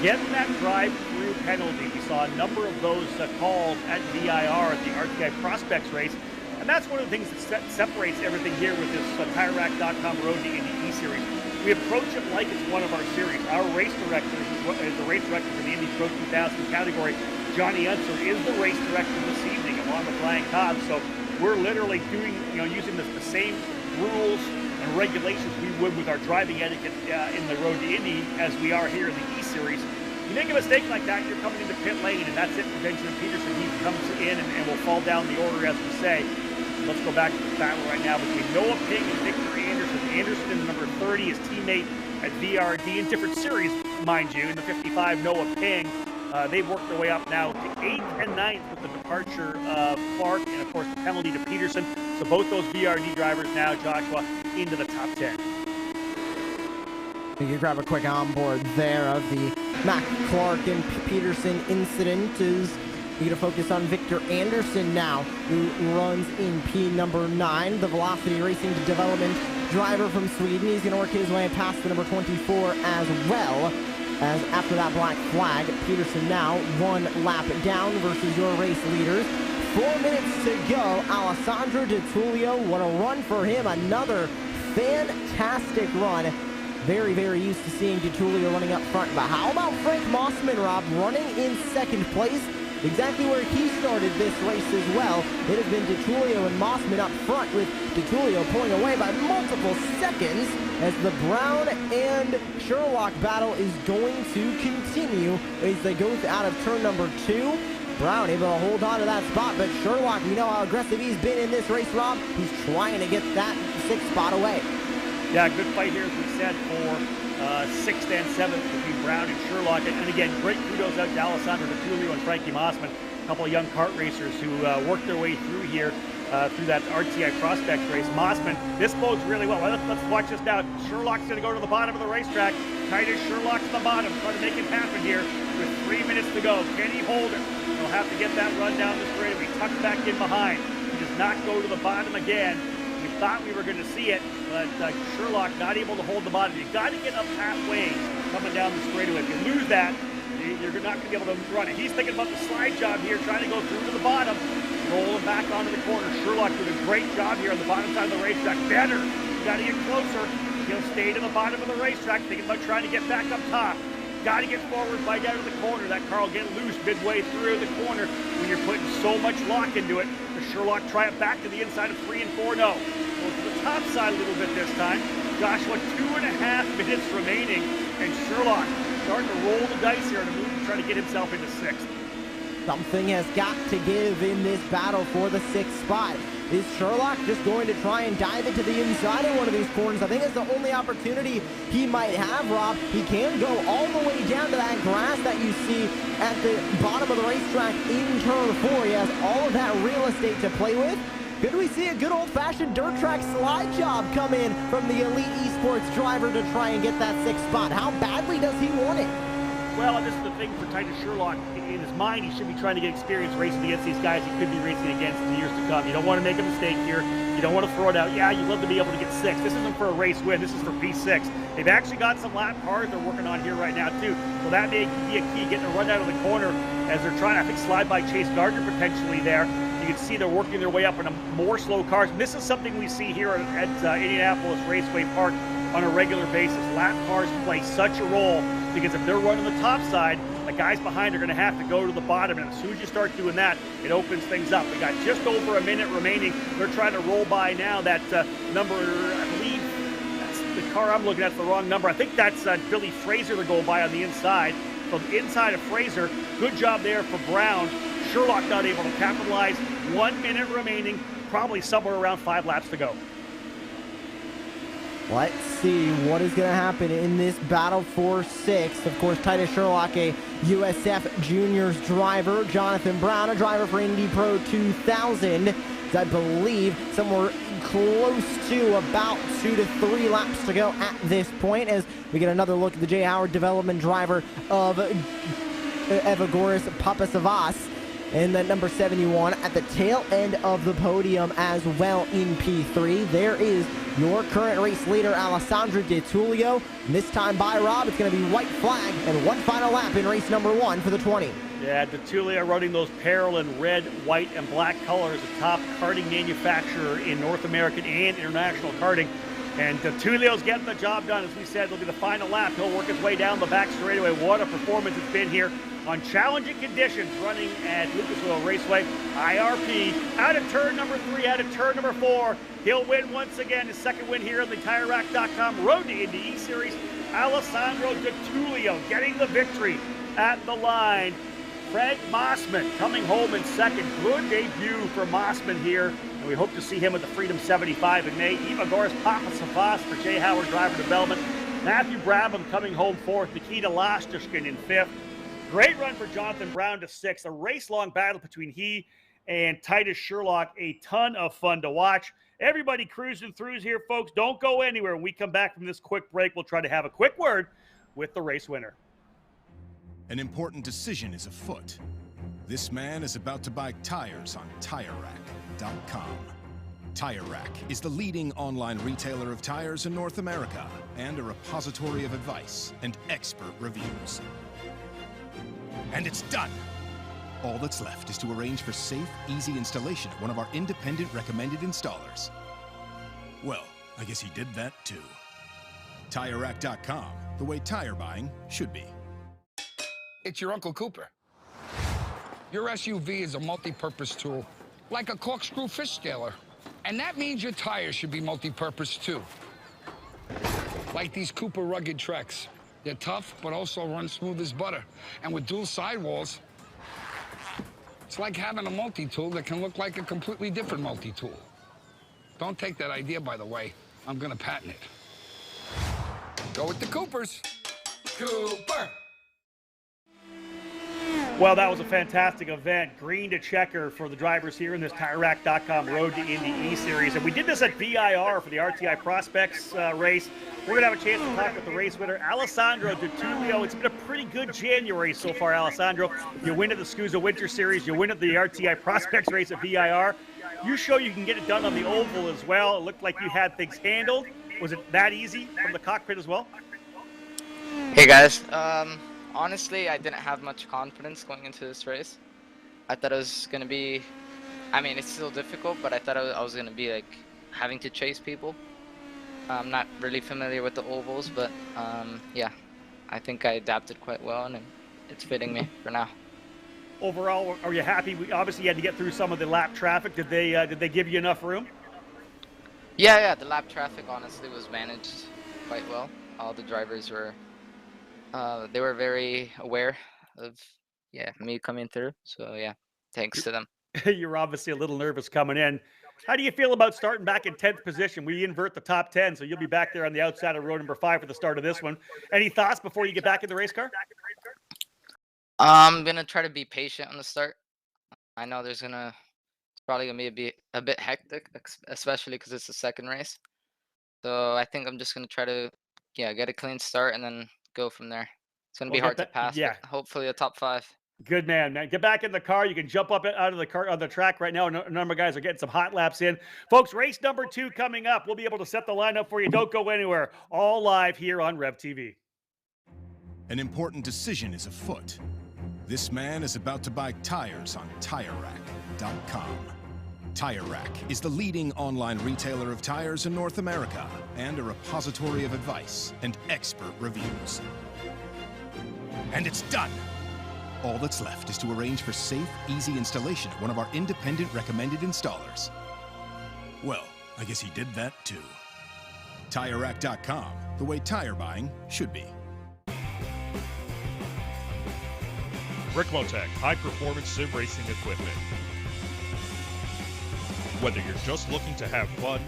getting that drive-through penalty. We saw a number of those calls at VIR at the RTI Prospects race. And that's one of the things that separates everything here with this TireRack.com Road to Indy eSeries. We approach it like it's one of our series. Our race director is the race director for the Indy Pro 2000 category. Johnny Unser is the race director this evening, along with Ryan Cobb. So we're literally doing, using the same rules and regulations we would with our driving etiquette in the Road to Indy as we are here in the eSeries. You make a mistake like that, you're coming into pit lane, and that's it for Benjamin Peterson. He comes in and will fall down the order, as we say. Let's go back to the battle right now between Noah Ping and Victor Anderson. Anderson in the number 30, his teammate at VRD in different series, mind you. In the 55, Noah Ping. They've worked their way up now to 8th and 9th with the departure of Clark and, of course, the penalty to Peterson. So both those VRD drivers now, Joshua, into the top 10. You can grab a quick onboard there of the Mac Clark and Peterson incident as We get a focus on Victor Anderson now, who runs in P number 9, the Velocity Racing Development driver from Sweden. He's going to work his way past the number 24 as well. As after that black flag, Peterson now 1 lap down versus your race leaders. 4 minutes to go. Alessandro Di Tullio, what a run for him. Another fantastic run. Very, very used to seeing Di Tullio running up front. But how about Frank Mossman, Rob, running in 2nd place? Exactly where he started this race as well. It has been Di Tullio and Mossman up front, with Di Tullio pulling away by multiple seconds as the Brown and Sherlock battle is going to continue as they go out of turn number 2. Brown able to hold on to that spot, but Sherlock, we know how aggressive he's been in this race, Rob. He's trying to get that 6th spot away. Yeah, good fight here, as we said, for 6th and 7th between Brown and Sherlock. And again, great kudos out to Alessandro Di Tullio and Frankie Mossman, a couple of young kart racers who worked their way through here through that RTI Prospects race. Mossman, this bodes really well. Let's watch this now. Sherlock's going to go to the bottom of the racetrack. Titus Sherlock's at the bottom, trying to make it happen here with 3 minutes to go. Can he hold it? He'll have to get that run down the straightaway. Tucked back in behind. He does not go to the bottom again. We thought we were going to see it, but Sherlock not able to hold the bottom. You've got to get up halfway coming down the straightaway. If you lose that, you're not going to be able to run it. He's thinking about the slide job here, trying to go through to the bottom, rolling back onto the corner. Sherlock doing a great job here on the bottom side of the racetrack. Better. You got to get closer. He'll stay to the bottom of the racetrack, thinking about trying to get back up top. Got to get forward, bite out of the corner. That car will get loose midway through the corner when you're putting so much lock into it. Does Sherlock try it back to the inside of 3 and 4? No. Goes to the top side a little bit this time. Joshua, 2.5 minutes remaining, and Sherlock starting to roll the dice here to move to try to get himself into 6th. Something has got to give in this battle for the 6th spot. Is Sherlock just going to try and dive into the inside of one of these corners? I think it's the only opportunity he might have, Rob. He can go all the way down to that grass that you see at the bottom of the racetrack in turn 4. He has all of that real estate to play with. Could we see a good old-fashioned dirt track slide job come in from the elite esports driver to try and get that 6th spot? How badly does he want it? Well, this is the thing for Titus Sherlock. In his mind, he should be trying to get experience racing against these guys he could be racing against in the years to come. You don't want to make a mistake here. You don't want to throw it out. Yeah, you'd love to be able to get 6th. This isn't for a race win. This is for P6. They've actually got some lap cars they're working on here right now, too. So that may be a key, getting a run out of the corner as they're trying, I think, slide by Chase Gardner potentially there. You can see they're working their way up in a more slow cars. And this is something we see here at Indianapolis Raceway Park on a regular basis. Lap cars play such a role because if they're running the top side, the guys behind are going to have to go to the bottom, and as soon as you start doing that, it opens things up. We got just over a minute remaining. They're trying to roll by now that number, I believe, that's the car I'm looking at, the wrong number. I think that's Billy Fraser they're going by on the inside. So the inside of Fraser, good job there for Brown. Sherlock not able to capitalize. 1 minute remaining, probably somewhere around 5 laps to go. Let's see what is going to happen in this battle for 6th. Of course, Titus Sherlock, a USF Juniors driver. Jonathan Brown, a driver for Indy Pro 2000. I believe somewhere close to about 2 to 3 laps to go at this point, as we get another look at the Jay Howard development driver of Evagoras Papasavas. And then number 71 at the tail end of the podium as well in P3. There is your current race leader, Alessandro Di Tullio. And this time by Rob, it's going to be white flag and one final lap in race number 1 for the 20. Yeah, Di Tullio running those parallel in red, white, and black colors, the top karting manufacturer in North American and international karting. And Di Tullio's getting the job done. As we said, it'll be the final lap. He'll work his way down the back straightaway. What a performance it's been here on challenging conditions running at Lucas Oil Raceway. IRP out of turn number 3, out of turn number 4. He'll win once again, his 2nd win here on the TireRack.com Road to Indy eSeries. Alessandro Di Tullio getting the victory at the line. Frank Mossman coming home in 2nd. Good debut for Mossman here. And we hope to see him at the Freedom 75 in May. Evagoras Papasavas for Jay Howard Driver Development. Matthew Brabham coming home 4th. Nikita Lashtushkin in 5th. Great run for Jonathan Brown to 6th. A race-long battle between he and Titus Sherlock. A ton of fun to watch. Everybody cruising through here, folks. Don't go anywhere. When we come back from this quick break, we'll try to have a quick word with the race winner. An important decision is afoot. This man is about to buy tires on TireRack.com. Tire Rack is the leading online retailer of tires in North America and a repository of advice and expert reviews. And it's done! All that's left is to arrange for safe, easy installation at one of our independent recommended installers. Well, I guess he did that too. TireRack.com, the way tire buying should be. It's your Uncle Cooper. Your SUV is a multi-purpose tool, like a corkscrew fish scaler. And that means your tires should be multi-purpose too. Like these Cooper rugged Treks. They're tough, but also run smooth as butter. And with dual sidewalls, it's like having a multi-tool that can look like a completely different multi-tool. Don't take that idea, by the way. I'm gonna patent it. Go with the Coopers. Cooper! Well, that was a fantastic event. Green to checker for the drivers here in this TireRack.com Road to Indy eSeries. And we did this at VIR for the RTI Prospects race. We're going to have a chance to talk with the race winner, Alessandro Di Tullio. It's been a pretty good January so far, Alessandro. You win at the SCUSA Winter Series. You win at the RTI Prospects race at VIR. You show you can get it done on the oval as well. It looked like you had things handled. Was it that easy from the cockpit as well? Hey guys, honestly, I didn't have much confidence going into this race. I thought it was going to be, I mean, it's still difficult, but I thought I was going to be like having to chase people. I'm not really familiar with the ovals, but yeah, I think I adapted quite well and it's fitting me for now. Overall, are you happy? Obviously, you had to get through some of the lap traffic. Did they give you enough room? Yeah, the lap traffic honestly was managed quite well. All the drivers were, they were very aware of, me coming through. So yeah, thanks to them. You're obviously a little nervous coming in. How do you feel about starting back in 10th position? We invert the top 10, so you'll be back there on the outside of row number 5 for the start of this one. Any thoughts before you get back in the race car? I'm gonna try to be patient on the start. I know it's probably gonna be a bit hectic, especially because it's the second race. So I think I'm just gonna try to, get a clean start and then go from there. It's gonna be hard to pass. Yeah. But hopefully a top 5. Good man. Get back in the car. You can jump up out of the car on the track right now. A number of guys are getting some hot laps in. Folks, race number 2 coming up. We'll be able to set the lineup for you. Don't go anywhere. All live here on Rev TV. An important decision is afoot. This man is about to buy tires on TireRack.com. Tire Rack is the leading online retailer of tires in North America and a repository of advice and expert reviews. And it's done! All that's left is to arrange for safe, easy installation at one of our independent recommended installers. Well, I guess he did that too. TireRack.com, the way tire buying should be. Rickmotech high-performance sim racing equipment. Whether you're just looking to have fun,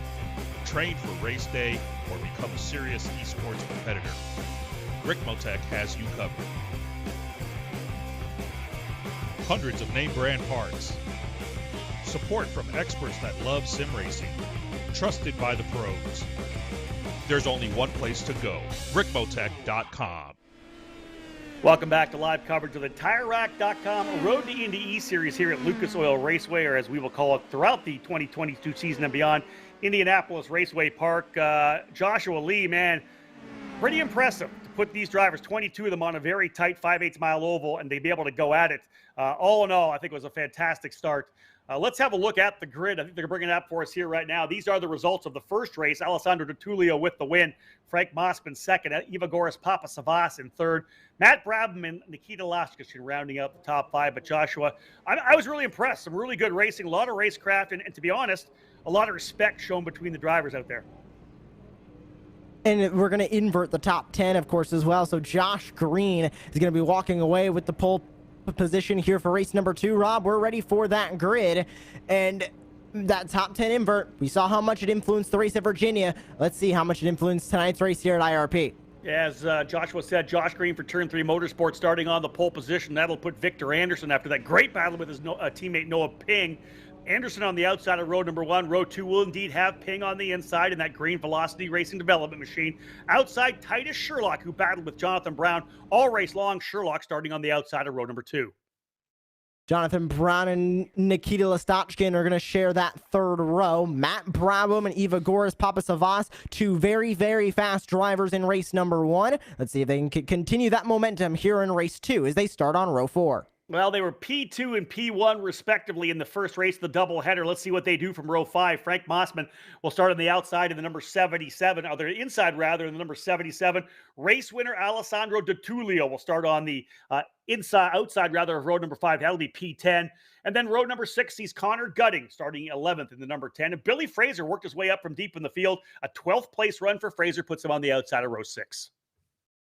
train for race day, or become a serious esports competitor, Rickmotech has you covered. Hundreds of name brand parts. Support from experts that love sim racing. Trusted by the pros. There's only one place to go, rickmotech.com. Welcome back to live coverage of the TireRack.com Road to Indy eSeries here at Lucas Oil Raceway, or as we will call it throughout the 2022 season and beyond, Indianapolis Raceway Park. Joshua Lee, man, pretty impressive to put these drivers, 22 of them, on a very tight 5/8 mile oval, and they'd be able to go at it. All in all, I think it was a fantastic start. Let's have a look at the grid. I think they're bringing it up for us here right now. These are the results of the first race. Alessandro Di Tullio with the win. Frank Mossman second. Evagoras Papasavas in third. Matt Brabham and Nikita Laskishin rounding out the top 5. But Joshua, I was really impressed. Some really good racing, a lot of racecraft, and to be honest, a lot of respect shown between the drivers out there. And we're going to invert the top 10, of course, as well. So Josh Green is going to be walking away with the pole position here for race number 2. Rob, we're ready for that grid, and that top 10 invert, we saw how much it influenced the race at Virginia. Let's see how much it influenced tonight's race here at IRP. As Joshua said, Josh Green for Turn 3 Motorsports starting on the pole position. That'll put Victor Anderson after that great battle with his teammate Noah Ping. Anderson on the outside of row number 1. Row 2 will indeed have Ping on the inside in that Green Velocity Racing Development Machine. Outside, Titus Sherlock, who battled with Jonathan Brown all race long. Sherlock starting on the outside of row number 2. Jonathan Brown and Nikita Listachkin are going to share that third row. Matt Brabham and Eva Goris Papasavas, two very, very fast drivers in race number 1. Let's see if they can continue that momentum here in race 2 as they start on row 4. Well, they were P2 and P1 respectively in the first race of the doubleheader. Let's see what they do from row 5. Frank Mossman will start on the outside in the number 77, or the inside rather, in the number 77. Race winner Alessandro De Tullio will start on the outside rather of row number 5. That'll be P10. And then row number 6 sees Connor Gutting starting 11th in the number 10. And Billy Fraser worked his way up from deep in the field. A 12th place run for Fraser puts him on the outside of row 6.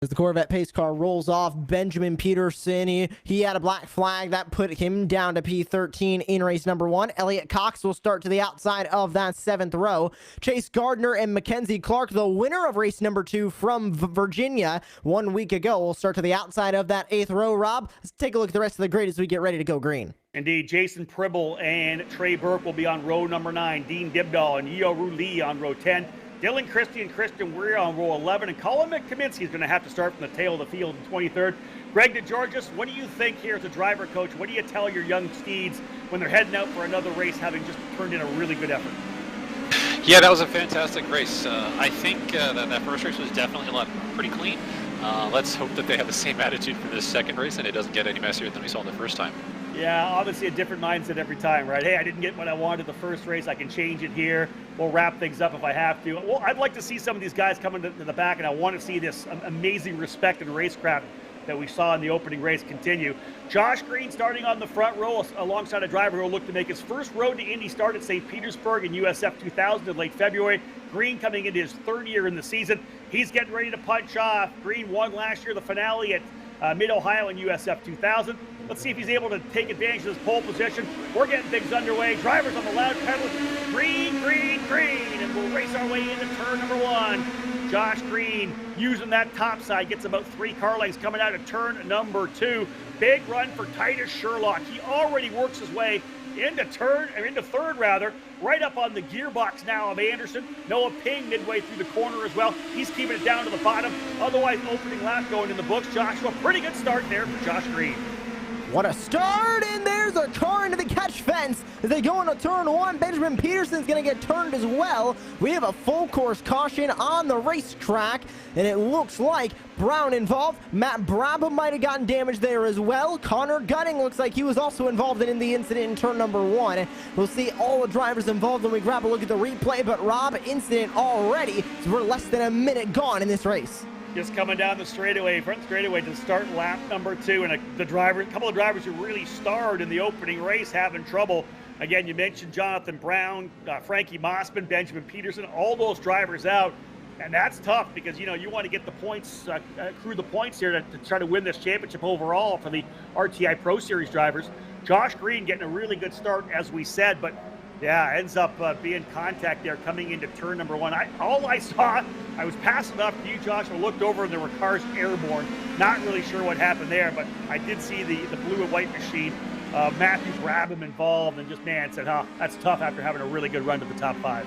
As the Corvette pace car rolls off, Benjamin Peterson, he had a black flag that put him down to P13 in race number 1. Elliot Cox will start to the outside of that 7th row. Chase Gardner and Mackenzie Clark, the winner of race number 2 from Virginia 1 week ago, will start to the outside of that 8th row. Rob, let's take a look at the rest of the grid as we get ready to go green. Indeed, Jason Pribble and Trey Burke will be on row number 9. Dean Dibdahl and Yoru Lee on row 10. Dylan Christie and Christian Weir on row 11, and Colin McKaminsky is going to have to start from the tail of the field in 23rd. Greg DeGeorgis, what do you think here as a driver coach? What do you tell your young steeds when they're heading out for another race, having just turned in a really good effort? Yeah, that was a fantastic race. I think that first race was definitely pretty clean. Let's hope that they have the same attitude for this second race and it doesn't get any messier than we saw the first time. Yeah, obviously a different mindset every time, right? Hey, I didn't get what I wanted the first race. I can change it here. We'll wrap things up if I have to. Well, I'd like to see some of these guys coming to the back, and I want to see this amazing respect and racecraft that we saw in the opening race continue. Josh Green starting on the front row alongside a driver who will look to make his first road to Indy start at St. Petersburg in USF 2000 in late February. Green coming into his 3rd year in the season. He's getting ready to punch off. Green won last year the finale at Mid-Ohio in USF 2000. Let's see if he's able to take advantage of his pole position. We're getting things underway. Drivers on the loud pedal. Green, green, green. And we'll race our way into turn number 1. Josh Green using that top side. Gets about 3 car lengths coming out of turn number 2. Big run for Titus Sherlock. He already works his way into 3rd rather. Right up on the gearbox now of Anderson. Noah Ping midway through the corner as well. He's keeping it down to the bottom. Otherwise, opening lap going in the books. Joshua, pretty good start there for Josh Green. What a start, and there's a car into the catch fence as they go into turn 1. Benjamin Peterson's going to get turned as well. We have a full course caution on the racetrack, and it looks like Brown involved. Matt Brabham might have gotten damaged there as well. Connor Gutting looks like he was also involved in the incident in turn number 1. We'll see all the drivers involved when we grab a look at the replay, but Rob, incident already, so we're less than a minute gone in this race. Just coming down the straightaway, front straightaway to start lap number 2, and a couple of drivers who really starred in the opening race having trouble. Again, you mentioned Jonathan Brown, Frankie Mossman, Benjamin Peterson, all those drivers out, and that's tough because you want to get the points, accrue the points here to try to win this championship overall for the RTI Pro Series drivers. Josh Green getting a really good start, as we said, but yeah, ends up being contact there coming into turn number 1. All I saw, I was passing off to you, Josh. I looked over and there were cars airborne. Not really sure what happened there, but I did see the blue and white machine. Matthew Brabham involved, and just, man, said, that's tough after having a really good run to the top 5.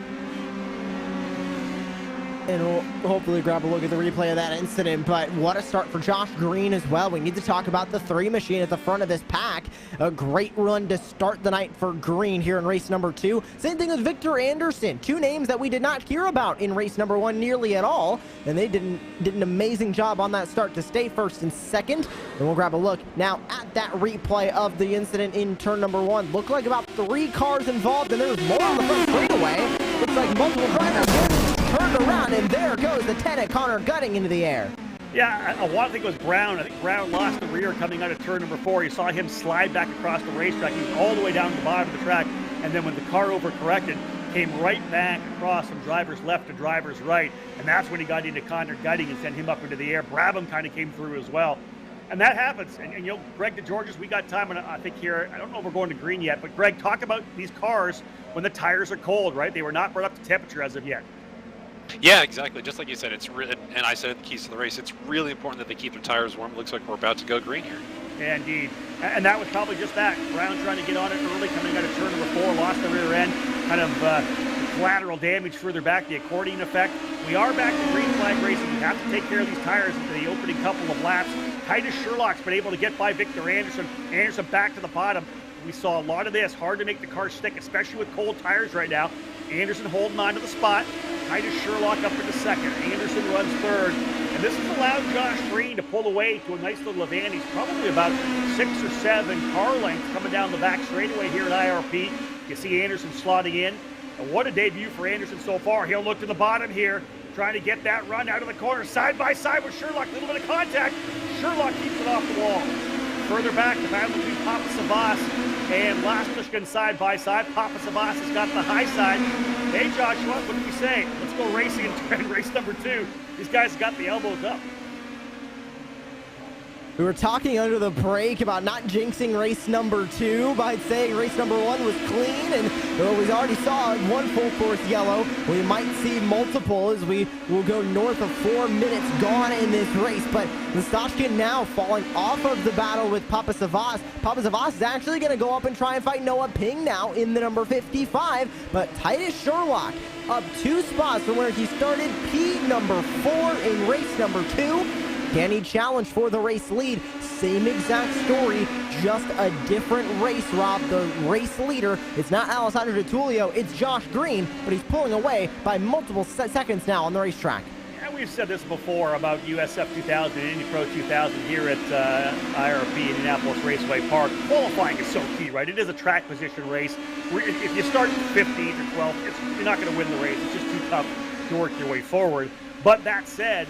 And we'll hopefully grab a look at the replay of that incident, but what a start for Josh Green as well. We need to talk about the 3 machine at the front of this pack. A great run to start the night for Green here in race number 2. Same thing with Victor Anderson. 2 names that we did not hear about in race number 1 nearly at all, and they did an amazing job on that start to stay 1st and 2nd. And we'll grab a look now at that replay of the incident in turn number 1. Looked like about 3 cars involved, and there was more on the front straightaway. Looks like multiple drivers turned around, and there goes the 10 at Connor Gutting into the air. Yeah, I think it was Brown. I think Brown lost the rear coming out of turn number 4. You saw him slide back across the racetrack. He was all the way down to the bottom of the track, and then when the car overcorrected, came right back across from driver's left to driver's right, and that's when he got into Connor Gutting and sent him up into the air. Brabham kind of came through as well. And that happens. And Greg DeGeorgis, we got time, and I think here, I don't know if we're going to green yet, but Greg, talk about these cars when the tires are cold, right? They were not brought up to temperature as of yet. Yeah, exactly. Just like you said, it's really, and I said at the keys to the race, it's really important that they keep their tires warm. It looks like we're about to go green here. Yeah, indeed. And that was probably just that. Brown trying to get on it early, coming out of turn number 4, lost the rear end, kind of collateral damage further back, the accordion effect. We are back to green flag racing. We have to take care of these tires in the opening couple of laps. Titus Sherlock's been able to get by Victor Anderson. Anderson back to the bottom. We saw a lot of this. Hard to make the car stick, especially with cold tires right now. Anderson holding on to the spot. Titus Sherlock up into second. Anderson runs third. And this has allowed Josh Green to pull away to a nice little advantage. Probably about 6 or 7 car lengths coming down the back straightaway here at IRP. You see Anderson slotting in. And what a debut for Anderson so far. He'll look to the bottom here, trying to get that run out of the corner. Side by side with Sherlock. A little bit of contact. Sherlock keeps it off the wall. Further back, the battle between Papa Savas and Lastushkin side by side. Papa Savas has got the high side. Hey, Joshua, what do we say? Let's go racing in race number 2. These guys got the elbows up. We were talking under the break about not jinxing race number 2 by saying race number 1 was clean, and we already saw one full course yellow. We might see multiple as we will go north of 4 minutes gone in this race, but Lastashkin now falling off of the battle with Papa Savas. Papa Savas is actually going to go up and try and fight Noah Ping now in the number 55, but Titus Sherlock up 2 spots from where he started, P number 4 in race number 2. Can he challenge for the race lead? Same exact story, just a different race, Rob. The race leader, it's not Alessandro Di Tullio, it's Josh Green, but he's pulling away by multiple seconds now on the racetrack. And we've said this before about USF 2000 and Indy Pro 2000 here at IRP Indianapolis Raceway Park. Qualifying is so key, right? It is a track position race. If you start 15th or 12th, you're not going to win the race. It's just too tough to work your way forward. But that said,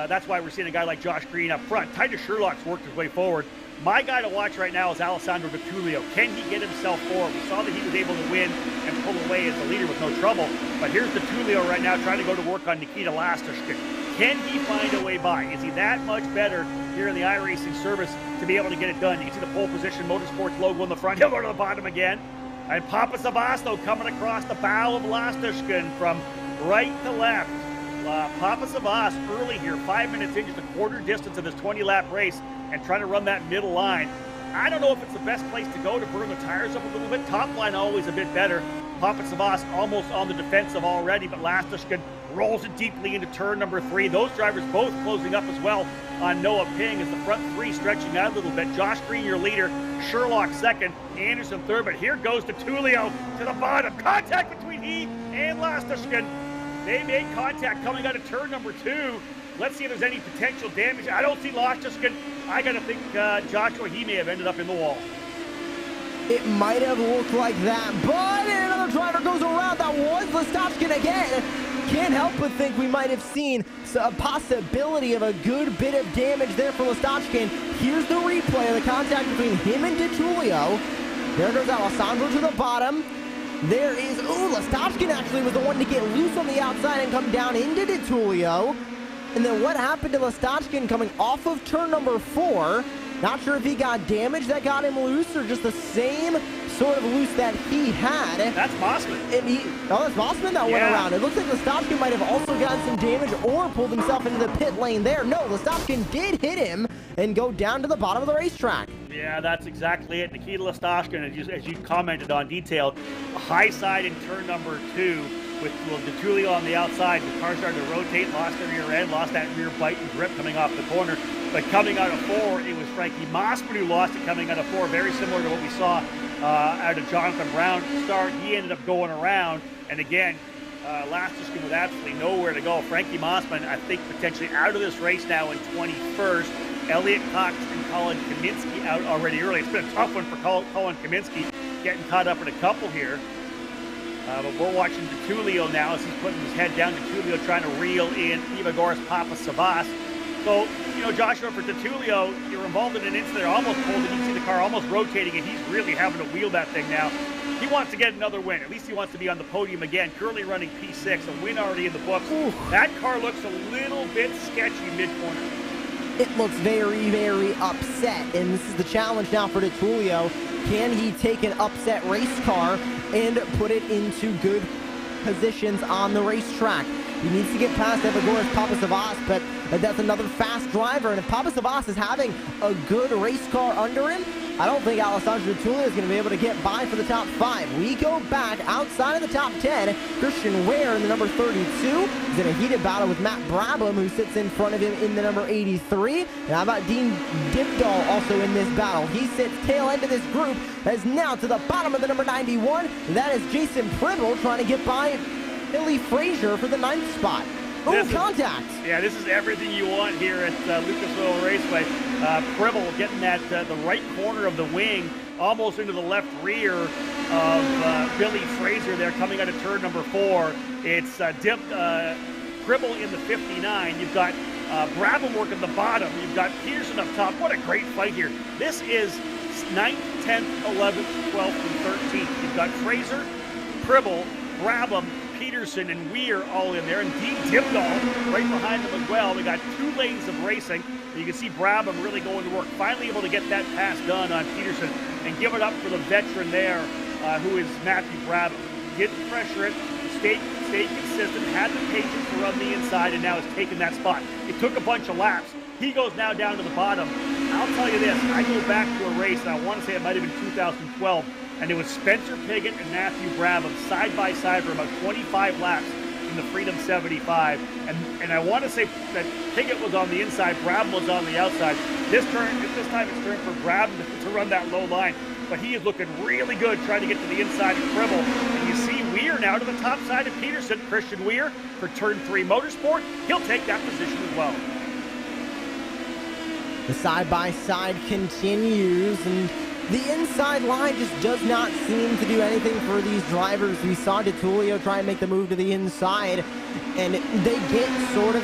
that's why we're seeing a guy like Josh Green up front. Titus Sherlock's worked his way forward. My guy to watch right now is Alessandro Di Tullio. Can he get himself forward? We saw that he was able to win and pull away as the leader with no trouble. But here's Di Tullio right now trying to go to work on Nikita Lastushkin. Can he find a way by? Is he that much better here in the iRacing service to be able to get it done? You can see the pole position Motorsports logo in the front. He'll go to the bottom again. And Papa Sabasto coming across the bow of Lastushkin from right to left. Papa Savas early here, 5 minutes in, just a quarter distance of this 20-lap race, and trying to run that middle line. I don't know if it's the best place to go to burn the tires up a little bit. Top line always a bit better. Papa Savas almost on the defensive already, but Lastushkin rolls it deeply into turn number 3. Those drivers both closing up as well on Noah Ping as the front 3 stretching out a little bit. Josh Green, your leader. Sherlock second. Anderson third, but here goes Di Tullio to the bottom. Contact between he and Lastushkin. They made contact coming out of turn number 2. Let's see if there's any potential damage. I don't see Lastushkin. I got to think Joshua, he may have ended up in the wall. It might have looked like that, but another driver goes around. That was Lastushkin again. Can't help but think we might have seen a possibility of a good bit of damage there for Lastushkin. Here's the replay of the contact between him and Di Tullio. There goes Alessandro to the bottom. There is, Lastushkin actually was the one to get loose on the outside and come down into Di Tullio. And then what happened to Lastushkin coming off of turn number 4? Not sure if he got damage that got him loose or just the same sort of loose that he had. That's Mossman. And that's Mossman that went around. It looks like Lastushkin might have also gotten some damage or pulled himself into the pit lane there. No, Lastushkin did hit him and go down to the bottom of the racetrack. Yeah, that's exactly it. Nikita Lastushkin, as you commented on detailed, a high side in turn number 2 with Di Tullio on the outside. The car started to rotate, lost the rear end, lost that rear bite and grip coming off the corner. But coming out of 4, it was Frankie Mossman who lost it coming out of 4, very similar to what we saw out of Jonathan Brown's start. He ended up going around, and again, Lastushkin with absolutely nowhere to go. Frankie Mossman, I think, potentially out of this race now in 21st. Elliott Cox and Colin Kaminsky out already early. It's been a tough one for Colin Kaminsky, getting caught up in a couple here. But we're watching Di Tullio now as he's putting his head down. Di Tullio trying to reel in Ivagor's Papa Savas. So, Joshua, for Di Tullio, you're involved in an incident there, almost pulled it. You can see the car almost rotating, and he's really having to wheel that thing now. He wants to get another win. At least he wants to be on the podium again. Currently running P6, a win already in the books. Ooh. That car looks a little bit sketchy mid-corner. It looks very, very upset, and this is the challenge now for Di Tullio. Can he take an upset race car and put it into good positions on the racetrack? He needs to get past Ivagor's Papa Savas, but that's another fast driver, and if Papa Savas is having a good race car under him, I don't think Alessandro Tullio is going to be able to get by for the top 5. We go back outside of the top 10. Christian Ware in the number 32 is in a heated battle with Matt Brabham, who sits in front of him in the number 83. And how about Dean Dibdahl also in this battle? He sits tail end of this group, as now to the bottom of the number 91. That is Jason Pribble trying to get by Billy Frazier for the 9th spot. Contact. Yeah, this is everything you want here at Lucas Oil Raceway. Pribble getting that the right corner of the wing, almost into the left rear of Billy Frazier there, coming out of turn number 4. It's Pribble in the 59. You've got Brabham working the bottom. You've got Peterson up top. What a great fight here. This is 9th, 10th, 11th, 12th, and 13th. You've got Fraser, Pribble, Brabham, Peterson, and Weir all in there, and Dean Dibdahl right behind them as well. We got 2 lanes of racing. You can see Brabham really going to work, finally able to get that pass done on Peterson and give it up for the veteran there, who is Matthew Brabham. Didn't pressure it, stayed consistent, had the patience to run the inside, and now has taken that spot. It took a bunch of laps. He goes now down to the bottom. I'll tell you this, I go back to a race, and I want to say it might have been 2012, and it was Spencer Piggott and Matthew Brabham side by side for about 25 laps in the Freedom 75. And I want to say that Piggott was on the inside, Brabham was on the outside. This time it's turn for Brabham to run that low line. But he is looking really good trying to get to the inside of Pribble. And you see Weir now to the top side of Peterson. Christian Weir for turn 3 Motorsport. He'll take that position as well. The side-by-side continues, and the inside line just does not seem to do anything for these drivers. We saw DeTulio try and make the move to the inside, and they get sort of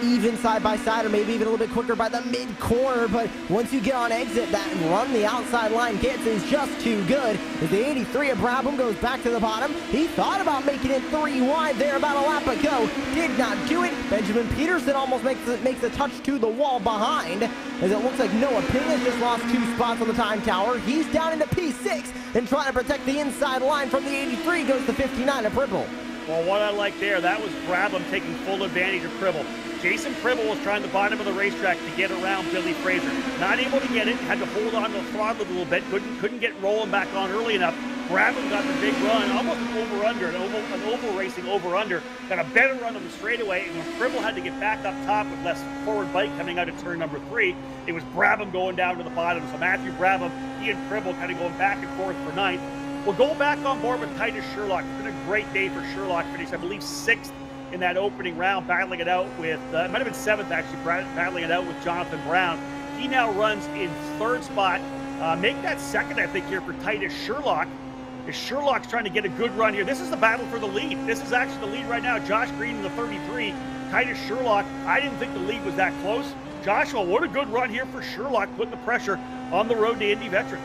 even side-by-side, or maybe even a little bit quicker by the mid-corner, but once you get on exit, that run the outside line gets is just too good. As the 83 of Brabham goes back to the bottom, he thought about making it 3 wide there about a lap ago, did not do it. Benjamin Peterson almost makes a touch to the wall behind, as it looks like Noah Ping has just lost 2 spots on the time tower. He's down into P6 and trying to protect the inside line from the 83, goes to 59 of Pribble. Well, what I like there, that was Brabham taking full advantage of Pribble. Jason Pribble was trying the bottom of the racetrack to get around Billy Fraser. Not able to get it, had to hold on to the throttle a little bit, couldn't get rolling back on early enough. Brabham got the big run, almost an over-under, an oval racing over-under. Got a better run on the straightaway, and when Pribble had to get back up top with less forward bite coming out of turn number 3, it was Brabham going down to the bottom. So Matthew Brabham, he and Pribble kind of going back and forth for 9th. We'll go back on board with Titus Sherlock. It's been a great day for Sherlock. Finished, I believe, 6th in that opening round, battling it out with, it might have been 7th actually, battling it out with Jonathan Brown. He now runs in 3rd spot. Make that 2nd, I think, here for Titus Sherlock. As Sherlock's trying to get a good run here. This is the battle for the lead. This is actually the lead right now. Josh Green in the 33, Titus Sherlock. I didn't think the lead was that close. Joshua, what a good run here for Sherlock, putting the pressure on the road to Indy veteran.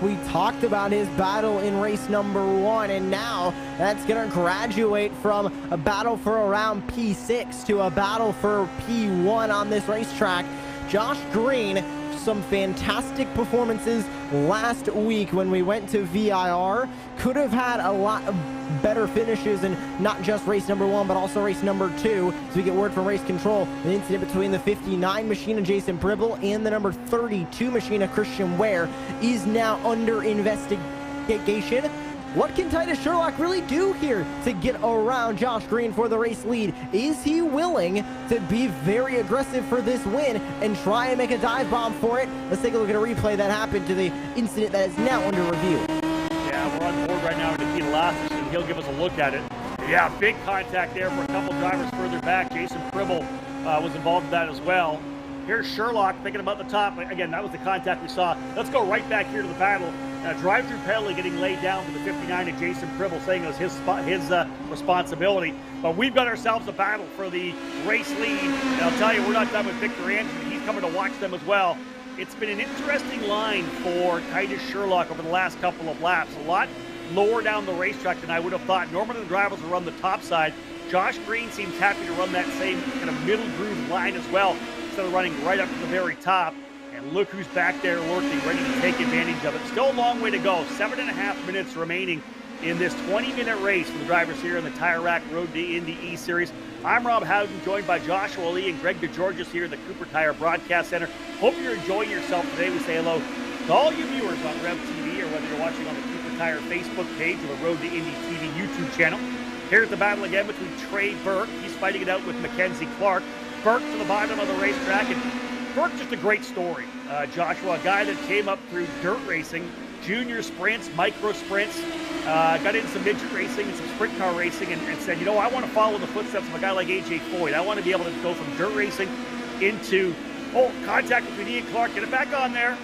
We talked about his battle in race number 1, and now that's going to graduate from a battle for around P6 to a battle for P1 on this racetrack. Josh Green, some fantastic performances last week when we went to VIR. Could have had a lot of better finishes in not just race number 1, but also race number 2. So we get word from race control. The incident between the 59 machine of Jason Pribble and the number 32 machine of Christian Ware is now under investigation. What can Titus Sherlock really do here to get around Josh Green for the race lead? Is he willing to be very aggressive for this win and try and make a dive bomb for it? Let's take a look at a replay that happened to the incident that is now under review. Yeah, we're on board right now with Nikita Lassus, and he'll give us a look at it. Yeah, big contact there for a couple drivers further back. Jason Pribble was involved in that as well. Here's Sherlock thinking about the top. Again, that was the contact we saw. Let's go right back here to the battle. Drive-through penalty getting laid down for the 59 of Jason Pribble, saying it was his responsibility. But we've got ourselves a battle for the race lead. And I'll tell you, we're not done with Victor Anderson. He's coming to watch them as well. It's been an interesting line for Titus Sherlock over the last couple of laps. A lot lower down the racetrack than I would have thought. Normally the drivers will run the top side. Josh Green seems happy to run that same kind of middle groove line as well, instead of running right up to the very top. And look who's back there lurking, ready to take advantage of it. Still a long way to go. 7.5 minutes remaining in this 20-minute race for the drivers here in the Tire Rack Road to Indy eSeries. I'm Rob Howden, joined by Joshua Lee and Greg DeGeorgis here in the Cooper Tire Broadcast Center. Hope you're enjoying yourself today. We say hello To all you viewers on Rev TV, or whether you're watching on the Keep the Tire Facebook page or the Road to Indy TV YouTube channel, here's the battle again between Trey Burke. He's fighting it out with Mackenzie Clark. Burke to the bottom of the racetrack, and Burke, just a great story. Joshua, a guy that came up through dirt racing, junior sprints, micro sprints, got into some midget racing and some sprint car racing, and said, you know, I want to follow the footsteps of a guy like AJ Foyt. I want to be able to go from dirt racing into, contact between he and Clark, get it back on there.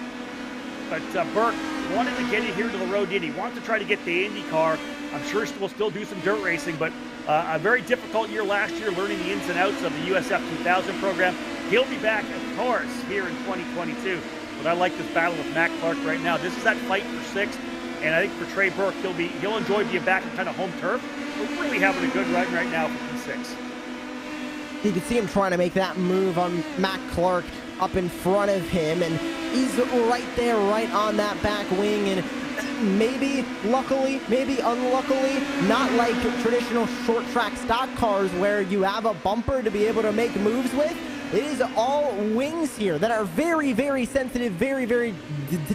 But Burke wanted to get it here to the road Indy, wanted to try to get the Indy car. I'm sure we'll still do some dirt racing, but a very difficult year last year, learning the ins and outs of the USF 2000 program. He'll be back, of course, here in 2022. But I like this battle with Matt Clark right now. This is that fight for sixth, and I think for Trey Burke, he'll enjoy being back in kind of home turf. We're really having a good run right now for P6. You can see him trying to make that move on Matt Clark up in front of him, and he's right there, right on that back wing, and maybe luckily, maybe unluckily, not like traditional short track stock cars where you have a bumper to be able to make moves with. It is all wings here that are very, very sensitive, very, very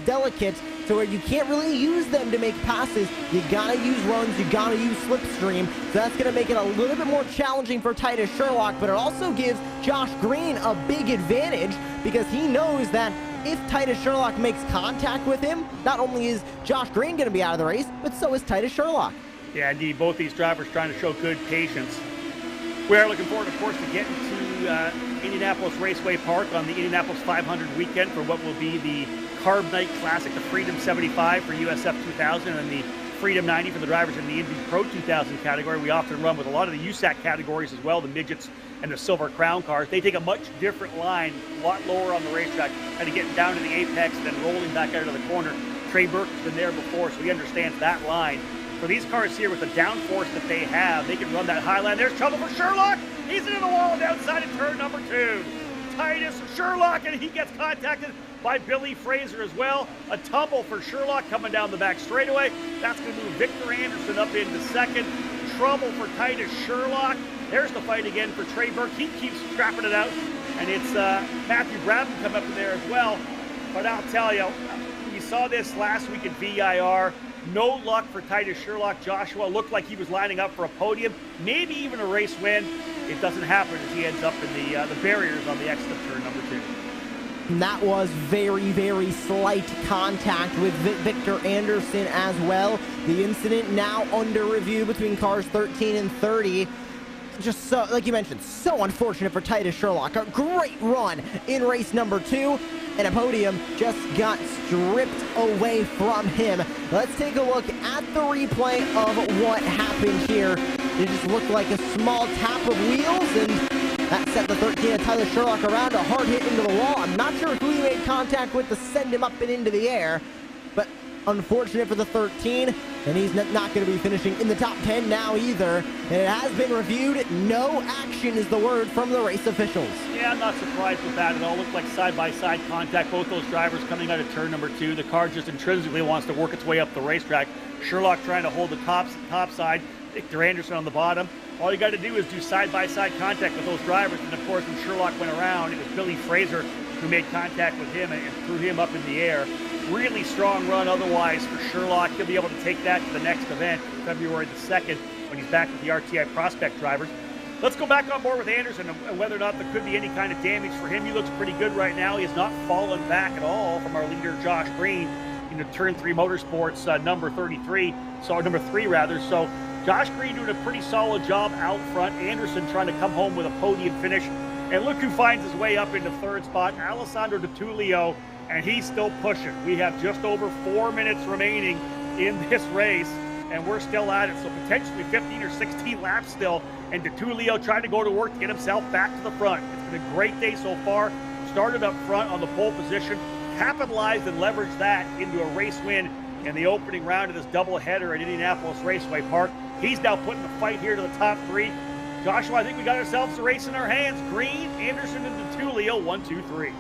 delicate, to where you can't really use them to make passes. You gotta use runs, you gotta use slipstream. So that's gonna make it a little bit more challenging for Titus Sherlock, but it also gives Josh Green a big advantage because he knows that if Titus Sherlock makes contact with him, not only is Josh Green gonna be out of the race, but so is Titus Sherlock. Yeah, indeed, both these drivers trying to show good patience. We are looking forward, of course, to getting to Indianapolis Raceway Park on the Indianapolis 500 weekend for what will be the Carb Night Classic, the Freedom 75 for USF 2000 and the Freedom 90 for the drivers in the Indy Pro 2000 category. We often run with a lot of the USAC categories as well, the midgets and the Silver Crown cars. They take a much different line, a lot lower on the racetrack, kind of getting down to the apex and then rolling back out of the corner. Trey Burke has been there before, so he understands that line. For these cars here, with the downforce that they have, they can run that high line. There's trouble for Sherlock. He's into the wall and outside of turn number 2. Titus Sherlock, and he gets contacted by Billy Fraser as well. A tumble for Sherlock coming down the back straightaway. That's going to move Victor Anderson up into second. Trouble for Titus Sherlock. There's the fight again for Trey Burke. He keeps scrapping it out, and it's Matthew Bradman come up in there as well. But I'll tell you, we saw this last week at VIR. No luck for Titus Sherlock. Joshua looked like he was lining up for a podium, maybe even a race win. It doesn't happen as he ends up in the barriers on the exit of turn number 2. And that was very, very slight contact with Victor Anderson as well. The incident now under review between cars 13 and 30. Just so, like you mentioned, so unfortunate for Titus Sherlock. A great run in race number 2, and a podium just got stripped away from him. Let's take a look at the replay of what happened here. It just looked like a small tap of wheels, and that sent the 13 of Titus Sherlock around, a hard hit into the wall. I'm not sure who he made contact with to send him up and into the air, but unfortunate for the 13, and he's not going to be finishing in the top 10 now either. And it has been reviewed. No action is the word from the race officials. Yeah, I'm not surprised with that. It all looked like side-by-side contact. Both those drivers coming out of turn number 2. The car just intrinsically wants to work its way up the racetrack. Sherlock trying to hold the top side. Victor Anderson on the bottom. All you got to do is do side-by-side contact with those drivers. And of course, when Sherlock went around, it was Billy Fraser who made contact with him and threw him up in the air. Really strong run otherwise for Sherlock. He'll be able to take that to the next event, February the 2nd, when he's back with the RTI Prospect drivers. Let's go back on board with Anderson and whether or not there could be any kind of damage for him. He looks pretty good right now. He has not fallen back at all from our leader, Josh Green, in the Turn 3 Motorsports number 3 rather. So Josh Green doing a pretty solid job out front. Anderson trying to come home with a podium finish. And look who finds his way up into third spot, Alessandro DiTullio, and he's still pushing. We have just over 4 minutes remaining in this race, and we're still at it. So potentially 15 or 16 laps still, and DiTullio trying to go to work to get himself back to the front. It's been a great day so far. Started up front on the pole position, capitalized and leveraged that into a race win in the opening round of this doubleheader at Indianapolis Raceway Park. He's now putting the fight here to the top 3. Joshua, I think we got ourselves a race in our hands. Green, Anderson, and DiTullio, 1, 2, 3.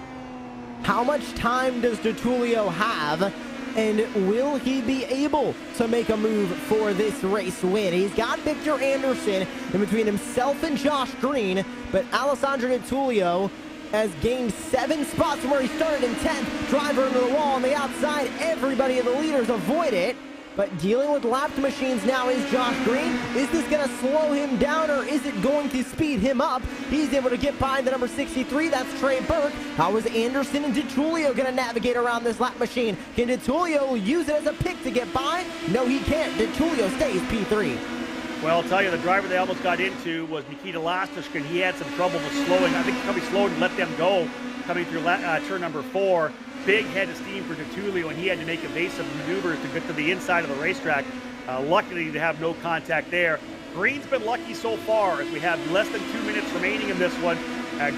How much time does DiTullio have, and will he be able to make a move for this race win? He's got Victor Anderson in between himself and Josh Green, but Alessandro DiTullio has gained 7 spots from where he started in 10th. Driver into the wall on the outside. Everybody of the leaders avoid it. But dealing with lapped machines now is Josh Green. Is this going to slow him down, or is it going to speed him up? He's able to get behind the number 63. That's Trey Burke. How is Anderson and DiTullio going to navigate around this lap machine? Can DiTullio use it as a pick to get by? No, he can't. DiTullio stays P3. Well, I'll tell you, the driver they almost got into was Nikita Lastishkin. He had some trouble with slowing. I think he probably slowed and let them go coming through turn number 4. Big head of steam for DiTullio, and he had to make evasive maneuvers to get to the inside of the racetrack. Luckily to have no contact there. Green's been lucky so far, as we have less than 2 minutes remaining in this one.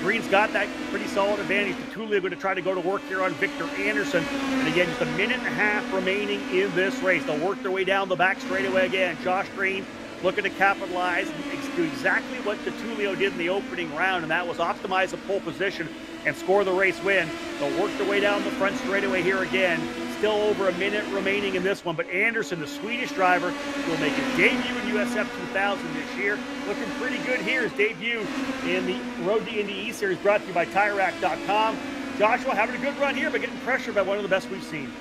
Green's got that pretty solid advantage. DiTullio going to try to go to work here on Victor Anderson. And again, just a minute and a half remaining in this race. They'll work their way down the back straightaway again. Josh Green looking to capitalize and do exactly what DiTullio did in the opening round, and that was optimize the pole position and score the race win. They'll work their way down the front straightaway here again. Still over a minute remaining in this one, but Anderson, the Swedish driver, will make his debut in USF 2000 this year. Looking pretty good here. His debut in the Road to Indy eSeries, brought to you by TireRack.com. Joshua having a good run here, but getting pressured by one of the best we've seen.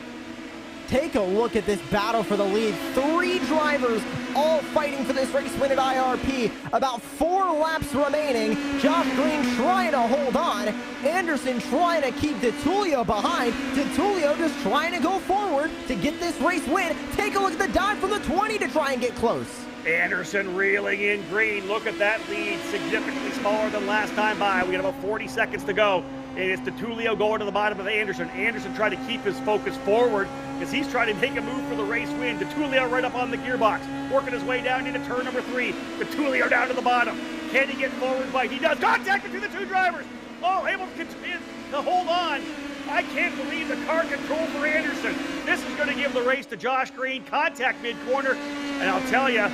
Take a look at this battle for the lead. 3 drivers all fighting for this race win at IRP. About 4 laps remaining. Josh Green trying to hold on. Anderson trying to keep DiTullio behind. DiTullio just trying to go forward to get this race win. Take a look at the dive from the 20 to try and get close. Anderson reeling in Green. Look at that lead, significantly smaller than last time by. We got about 40 seconds to go. And it's DiTullio going to the bottom of Anderson. Anderson trying to keep his focus forward as he's trying to make a move for the race win. DiTullio right up on the gearbox, working his way down into turn number 3. DiTullio down to the bottom. Can he get forward by? He does. Contact between the 2 drivers. Oh, able to hold on. I can't believe the car control for Anderson. This is going to give the race to Josh Green. Contact mid-corner. And I'll tell you,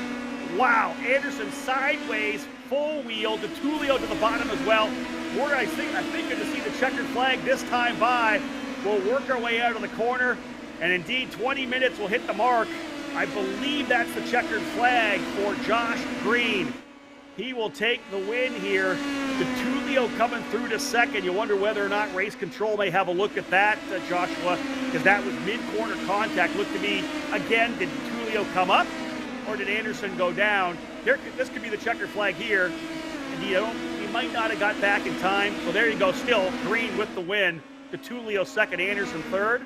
wow, Anderson sideways, full wheel. DiTullio to the bottom as well. I think going to see the checkered flag this time by. We'll work our way out of the corner, and indeed 20 minutes will hit the mark. I believe that's the checkered flag for Josh Green. He will take the win here. DiTullio coming through to second. You wonder whether or not race control may have a look at that, Joshua, because that was mid-corner contact. Looked to be, again, did DiTullio come up, or did Anderson go down? This could be the checkered flag here. And he might not have got back in time. So there you go. Still, Green with the win. DiTullio second, Anderson third.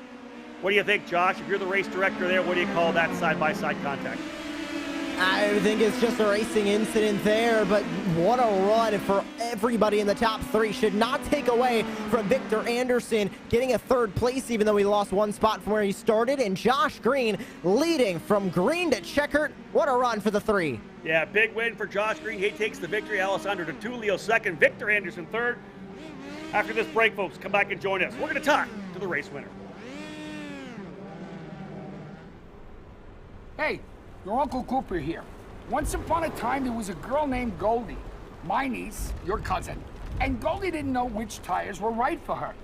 What do you think, Josh? If you're the race director there, what do you call that side-by-side contact? I think it's just a racing incident there, but what a run for everybody in the top 3. Should not take away from Victor Anderson getting a 3rd place, even though he lost 1 spot from where he started, and Josh Green leading from green to checkered. What a run for the 3. Yeah, big win for Josh Green. He takes the victory. Alessandro DiTullio second, Victor Anderson third. After this break, folks, come back and join us. We're going to talk to the race winner. Hey, your Uncle Cooper here. Once upon a time, there was a girl named Goldie, my niece, your cousin, and Goldie didn't know which tires were right for her.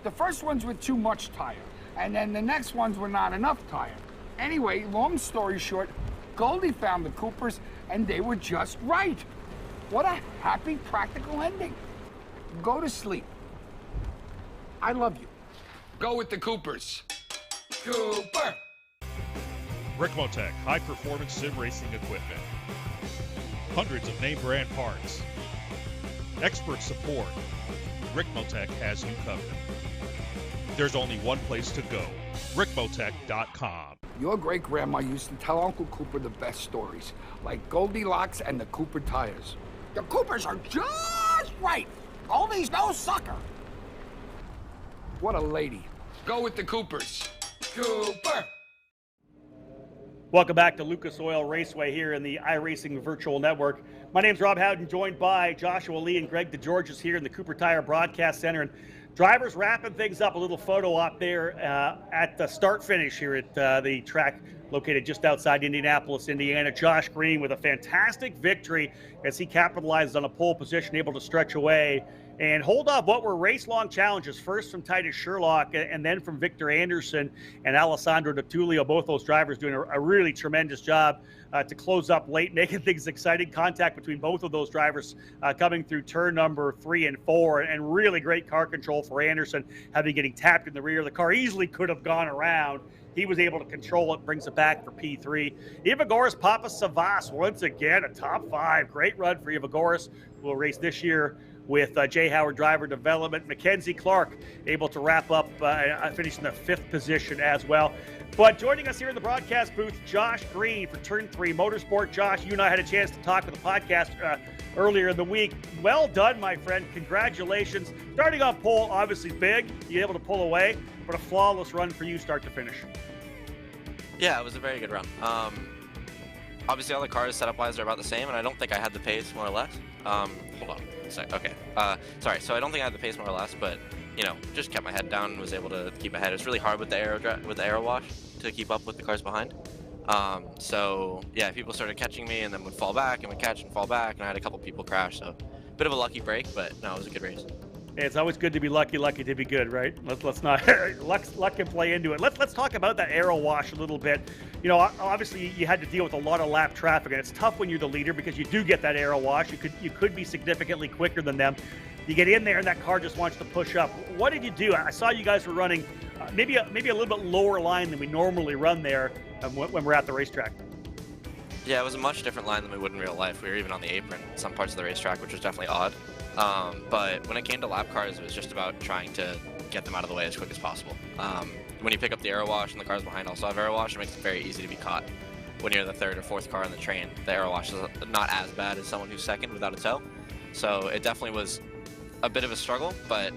The first ones were too much tire, and then the next ones were not enough tire. Anyway, long story short, Goldie found the Coopers, and they were just right. What a happy, practical ending. Go to sleep. I love you. Go with the Coopers. Cooper! Rickmotech high-performance sim racing equipment. Hundreds of name brand parts. Expert support. Rickmotech has you covered. There's only one place to go. rickmotech.com. Your great-grandma used to tell Uncle Cooper the best stories, like Goldilocks and the Cooper tires. The Coopers are just right. Goldie's no sucker. What a lady. Go with the Coopers. Cooper! Welcome back to Lucas Oil Raceway here in the iRacing Virtual Network. My name's Rob Howden, joined by Joshua Lee and Greg DeGeorges here in the Cooper Tire Broadcast Center. And drivers wrapping things up. A little photo op there at the start-finish here at the track located just outside Indianapolis, Indiana. Josh Green with a fantastic victory as he capitalized on a pole position, able to stretch away And hold up, what were race-long challenges, first from Titus Sherlock and then from Victor Anderson and Alessandro Di Tullio, both those drivers doing a really tremendous job to close up late, making things exciting. Contact between both of those drivers coming through turn number 3 and 4, and really great car control for Anderson, getting tapped in the rear. The car easily could have gone around. He was able to control it, brings it back for P3. Evagoras Papasavvas, once again, a top 5. Great run for Evagoras, who will race this year with Jay Howard Driver Development. Mackenzie Clark able to wrap up, finishing the 5th position as well. But joining us here in the broadcast booth, Josh Green for Turn 3 Motorsport. Josh, you and I had a chance to talk with the podcast earlier in the week. Well done, my friend. Congratulations. Starting on pole, obviously big. You're able to pull away, but a flawless run for you start to finish. Yeah, it was a very good run. Obviously, all the cars setup-wise are about the same, and I don't think I had the pace, more or less. Hold on a sec. Okay. Sorry. So I don't think I had the pace, more or less, but just kept my head down and was able to keep ahead. It was really hard with the aero wash to keep up with the cars behind. So yeah, people started catching me and then would fall back and would catch and fall back, and I had a couple people crash. So bit of a lucky break, but no, it was a good race. It's always good to be lucky to be good, right? Let's not luck can play into it. Let's talk about that aero wash a little bit. Obviously you had to deal with a lot of lap traffic, and it's tough when you're the leader because you do get that aero wash. You could be significantly quicker than them. You get in there and that car just wants to push up. What did you do? I saw you guys were running maybe a little bit lower line than we normally run there when we're at the racetrack. Yeah, it was a much different line than we would in real life. We were even on the apron some parts of the racetrack, which was definitely odd. But when it came to lap cars, it was just about trying to get them out of the way as quick as possible. When you pick up the aero wash and the cars behind also have aero wash, it makes it very easy to be caught. When you're the 3rd or 4th car on the train, the aero wash is not as bad as someone who's 2nd without a tow. So it definitely was a bit of a struggle, but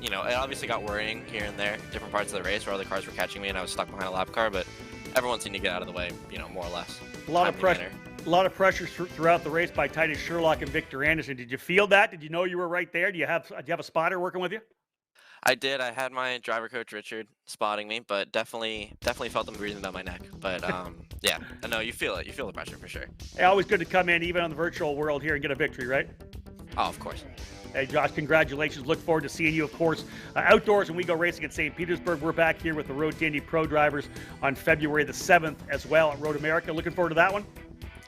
it obviously got worrying here and there, different parts of the race where other cars were catching me and I was stuck behind a lap car, but everyone seemed to get out of the way, more or less. A lot of pressure. A lot of pressure throughout the race by Titus Sherlock and Victor Anderson. Did you feel that? Did you know you were right there? Do you have a spotter working with you? I did. I had my driver coach Richard spotting me, but definitely felt them breathing down my neck. But yeah, no, you feel it. You feel the pressure for sure. Hey, always good to come in, even on the virtual world here, and get a victory, right? Oh, of course. Hey, Josh, congratulations. Look forward to seeing you, of course, outdoors when we go racing in St. Petersburg. We're back here with the Road to Indy Pro drivers on February the 7th as well at Road America. Looking forward to that one.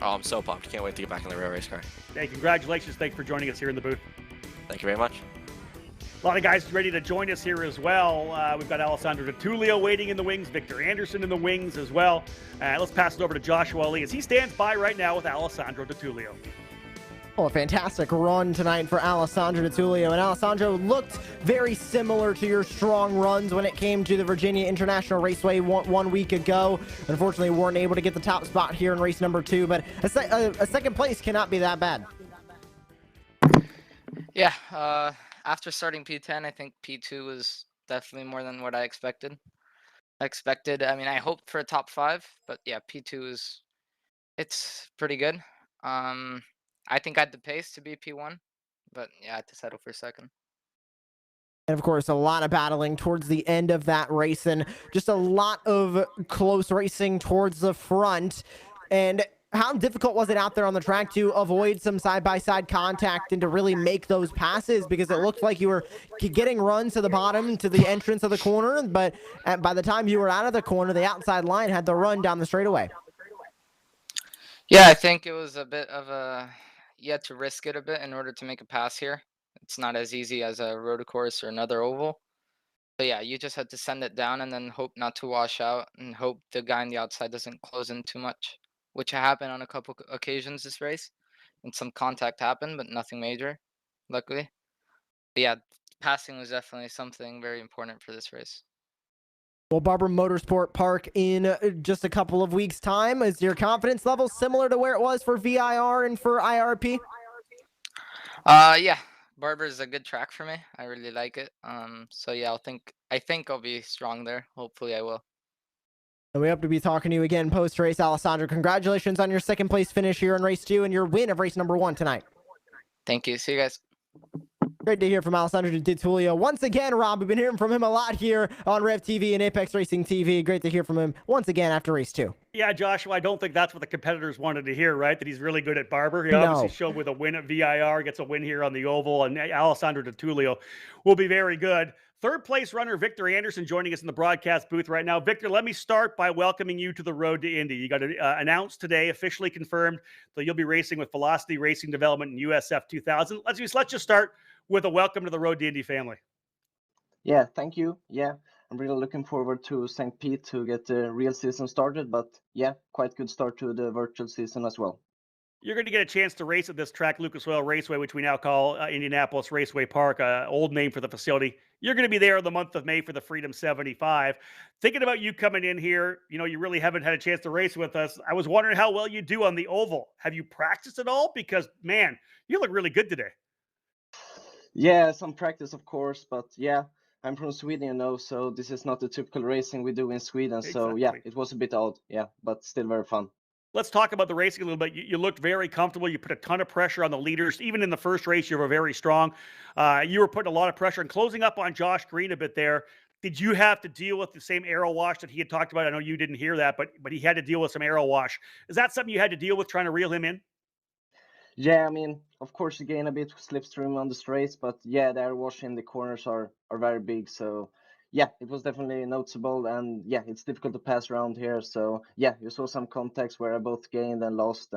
Oh, I'm so pumped. Can't wait to get back in the real race car. Hey, congratulations. Thanks for joining us here in the booth. Thank you very much. A lot of guys ready to join us here as well. We've got Alessandro Di Tullio waiting in the wings, Victor Anderson in the wings as well. Let's pass it over to Joshua Ali as he stands by right now with Alessandro Di Tullio. Well, a fantastic run tonight for Alessandro Di Tullio, and Alessandro looked very similar to your strong runs when it came to the Virginia International Raceway one week ago. Unfortunately, weren't able to get the top spot here in race number 2, but a second place cannot be that bad. Yeah, after starting P10, I think P2 was definitely more than what I expected. I mean, I hoped for a top 5, but yeah, P2 it's pretty good. I think I had the pace to be P1, but yeah, I had to settle for 2nd. And of course, a lot of battling towards the end of that race, and just a lot of close racing towards the front. And how difficult was it out there on the track to avoid some side-by-side contact and to really make those passes? Because it looked like you were getting runs to the bottom, to the entrance of the corner, but by the time you were out of the corner, the outside line had the run down the straightaway. Yeah, I think it was a bit of a... You had to risk it a bit in order to make a pass here. It's not as easy as a road course or another oval. But yeah, you just had to send it down and then hope not to wash out and hope the guy on the outside doesn't close in too much, which happened on a couple occasions this race. And some contact happened, but nothing major, luckily. But yeah, passing was definitely something very important for this race. Well, Barber Motorsport Park in just a couple of weeks' time. Is your confidence level similar to where it was for VIR and for IRP? Yeah, Barber is a good track for me. I really like it. So yeah, I think I'll be strong there. Hopefully, I will. And we hope to be talking to you again post-race, Alessandro. Congratulations on your 2nd place finish here in race 2 and your win of race number 1 tonight. Thank you. See you guys. Great to hear from Alessandro Di Tullio. Once again, Rob, we've been hearing from him a lot here on Rev TV and Apex Racing TV. Great to hear from him once again after race 2. Yeah, Joshua, I don't think that's what the competitors wanted to hear, right? That he's really good at Barber. He obviously showed with a win at VIR, gets a win here on the Oval, and Alessandro Di Tullio will be very good. Third place runner Victor Anderson joining us in the broadcast booth right now. Victor, let me start by welcoming you to the road to Indy. You got announced today, officially confirmed, that you'll be racing with Velocity Racing Development in USF 2000. Let's just start with a welcome to the road to Indy family. Yeah, thank you. Yeah, I'm really looking forward to St. Pete to get the real season started. But yeah, quite good start to the virtual season as well. You're going to get a chance to race at this track, Lucas Oil Raceway, which we now call Indianapolis Raceway Park, old name for the facility. You're going to be there in the month of May for the Freedom 75. Thinking about you coming in here, you know, you really haven't had a chance to race with us. I was wondering how well you do on the oval. Have you practiced at all? Because, man, you look really good today. Yeah, some practice, of course. But yeah, I'm from Sweden, you know, so this is not the typical racing we do in Sweden. Exactly. So yeah, it was a bit odd. Yeah, but still very fun. Let's talk about the racing a little bit. You looked very comfortable. You put a ton of pressure on the leaders. Even in the first race, you were very strong. You were putting a lot of pressure and closing up on Josh Green a bit there. Did you have to deal with the same aero wash that he had talked about? I know you didn't hear that, but he had to deal with some aero wash. Is that something you had to deal with trying to reel him in? Yeah, I mean, of course you gain a bit slipstream on the straights, but yeah, the air wash in the corners are very big. So yeah, it was definitely noticeable, and yeah, it's difficult to pass around here. So yeah, you saw some contacts where I both gained and lost,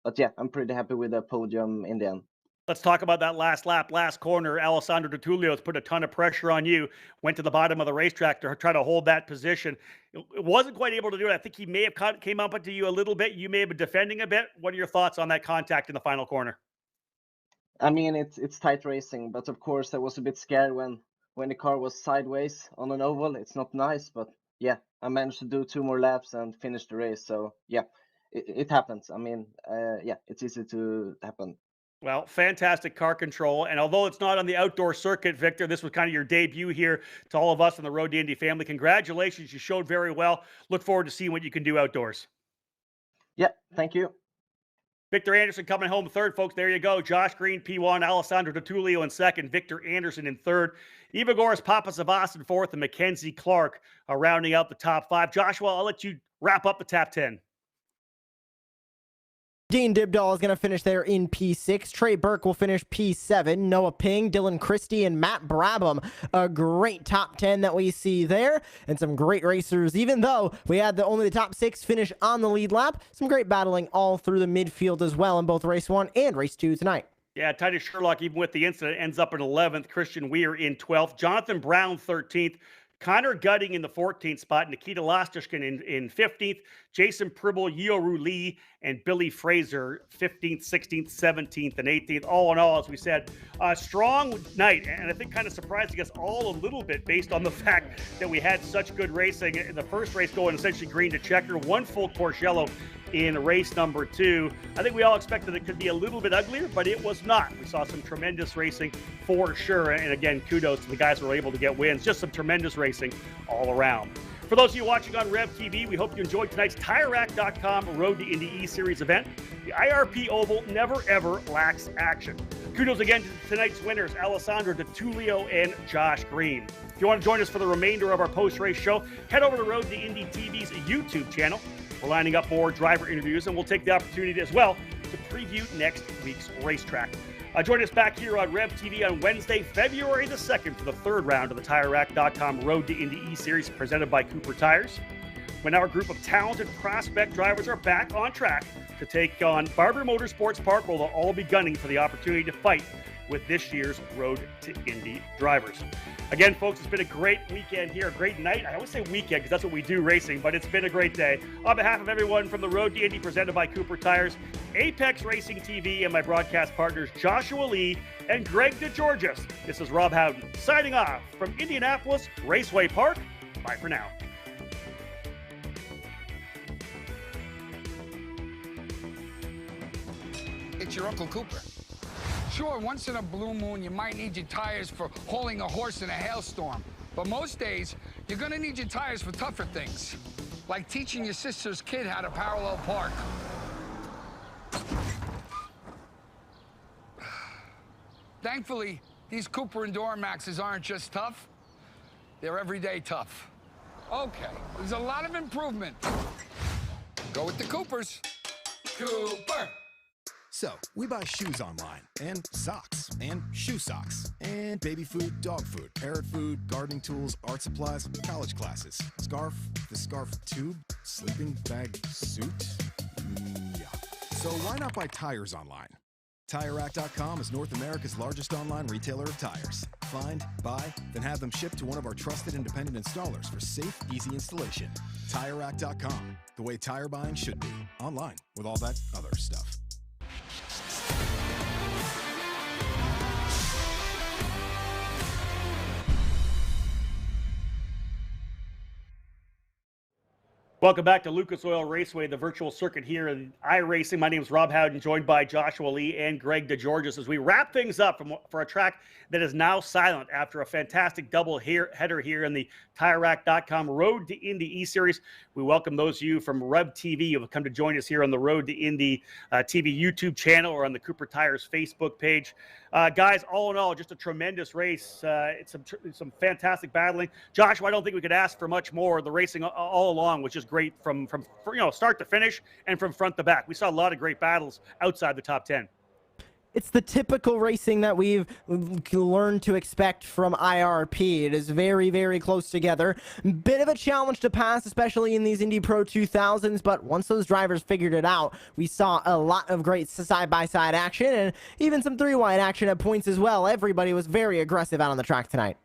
but yeah, I'm pretty happy with the podium in the end. Let's talk about that last lap, last corner. Alessandro Di Tullio has put a ton of pressure on you, went to the bottom of the racetrack to try to hold that position. It wasn't quite able to do it. I think he may have came up to you a little bit. You may have been defending a bit. What are your thoughts on that contact in the final corner? I mean, it's tight racing, but of course I was a bit scared when the car was sideways on an oval. It's not nice, but yeah, I managed to do 2 more laps and finish the race. So yeah, it happens. I mean, yeah, it's easy to happen. Well, fantastic car control. And although it's not on the outdoor circuit, Victor, this was kind of your debut here to all of us in the Road to Indy family. Congratulations. You showed very well. Look forward to seeing what you can do outdoors. Yeah, thank you. Victor Anderson coming home third, folks. There you go. Josh Green, P1, Alessandro Di Tullio in second, Victor Anderson in third, Ivagoras Papasavas in fourth, and Mackenzie Clark rounding out the top 5. Joshua, I'll let you wrap up the top 10. Dean Dibdahl is going to finish there in P6. Trey Burke will finish P7. Noah Ping, Dylan Christie, and Matt Brabham. A great top 10 that we see there. And some great racers, even though we had only the top 6 finish on the lead lap. Some great battling all through the midfield as well in both race 1 and race 2 tonight. Yeah, Titus Sherlock, even with the incident, ends up in 11th. Christian Weir in 12th. Jonathan Brown, 13th. Connor Gutting in the 14th spot, Nikita Lastishkin in 15th, Jason Pribble, Yoru Lee, and Billy Fraser 15th, 16th, 17th, and 18th. All in all, as we said, a strong night, and I think kind of surprising us all a little bit based on the fact that we had such good racing in the first race going essentially green to checker, 1 full course yellow in race number 2. I think we all expected it could be a little bit uglier, but it was not. We saw some tremendous racing for sure. And again, kudos to the guys who were able to get wins. Just some tremendous racing all around. For those of you watching on Rev TV, we hope you enjoyed tonight's TireRack.com Road to Indy eSeries event. The IRP Oval never ever lacks action. Kudos again to tonight's winners, Alessandro Di Tullio and Josh Green. If you want to join us for the remainder of our post-race show, head over to Road to Indy TV's YouTube channel. We're lining up more driver interviews, and we'll take the opportunity as well to preview next week's racetrack. Join us back here on Rev TV on Wednesday, February the 2nd for the 3rd round of the TireRack.com Road to Indy eSeries presented by Cooper Tires. When our group of talented prospect drivers are back on track to take on Barber Motorsports Park, where they'll all be gunning for the opportunity to fight with this year's Road to Indy drivers. Again, folks, it's been a great weekend here, a great night. I always say weekend because that's what we do racing, but it's been a great day. On behalf of everyone from the Road to Indy presented by Cooper Tires, Apex Racing TV, and my broadcast partners Joshua Lee and Greg DeGeorgis, this is Rob Howden signing off from Indianapolis Raceway Park. Bye for now. It's your Uncle Cooper. Sure, once in a blue moon, you might need your tires for hauling a horse in a hailstorm. But most days, you're gonna need your tires for tougher things, like teaching your sister's kid how to parallel park. Thankfully, These Cooper and Duramaxes aren't just tough, they're everyday tough. Okay, there's a lot of improvement. Go with the Coopers. Cooper! So, we buy shoes online, and socks, and shoe socks, and baby food, dog food, parrot food, gardening tools, art supplies, college classes, scarf, the scarf tube, sleeping bag suit? Yeah. So why not buy tires online? TireRack.com is North America's largest online retailer of tires. Find, buy, then have them shipped to one of our trusted independent installers for safe, easy installation. TireRack.com, the way tire buying should be. Online, with all that other stuff. Welcome back to Lucas Oil Raceway, the virtual circuit here in iRacing. My name is Rob Howden, joined by Joshua Lee and Greg DeGeorgis as we wrap things up for a track that is now silent after a fantastic double header here in the TireRack.com Road to Indy eSeries. We welcome those of you from Rev TV who have come to join us here on the Road to Indy TV YouTube channel or on the Cooper Tires Facebook page. Guys, all in all, just a tremendous race. It's some fantastic battling. Joshua, I don't think we could ask for much more. The racing all along was just great from start to finish and from front to back. We saw a lot of great battles outside the top 10. It's the typical racing that we've learned to expect from IRP. It is very, very close together. Bit of a challenge to pass, especially in these Indy Pro 2000s, but once those drivers figured it out, we saw a lot of great side-by-side action and even some three-wide action at points as well. Everybody was very aggressive out on the track tonight.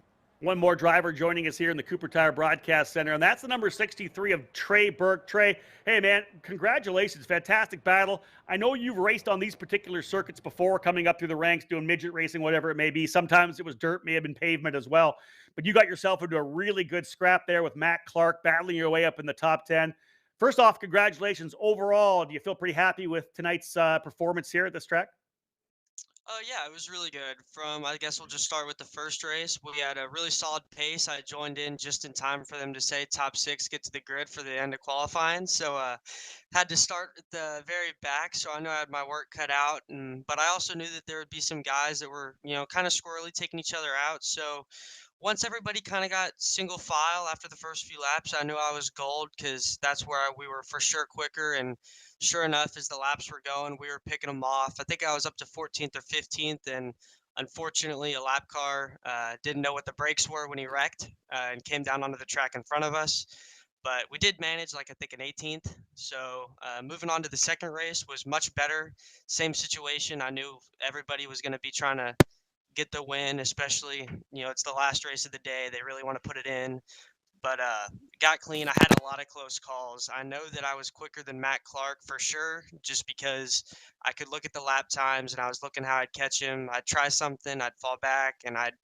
One more driver joining us here in the Cooper Tire Broadcast Center, and that's the number 63 of Trey Burke. Trey, hey, man, congratulations. Fantastic battle. I know you've raced on these particular circuits before, coming up through the ranks, doing midget racing, whatever it may be. Sometimes it was dirt, may have been pavement as well. But you got yourself into a really good scrap there with Matt Clark, battling your way up in the top 10. First off, congratulations. Overall, do you feel pretty happy with tonight's performance here at this track? Yeah, it was really good. I guess we'll just start with the first race. We had a really solid pace. I joined in just in time for them to say top 6, get to the grid for the end of qualifying. So had to start at the very back, so I knew I had my work cut out. But I also knew that there would be some guys that were, kind of squirrely, taking each other out. So once everybody kind of got single file after the first few laps, I knew I was gold because that's where we were for sure quicker. And sure enough, as the laps were going, we were picking them off. I think I was up to 14th or 15th, and unfortunately, a lap car didn't know what the brakes were when he wrecked and came down onto the track in front of us. But we did manage, I think, an 18th. So moving on to the second race was much better. Same situation. I knew everybody was going to be trying to get the win, especially, it's the last race of the day. They really want to put it in. But got clean. I had a lot of close calls. I know that I was quicker than Matt Clark for sure, just because I could look at the lap times and I was looking how I'd catch him. I'd try something, I'd fall back, and I'd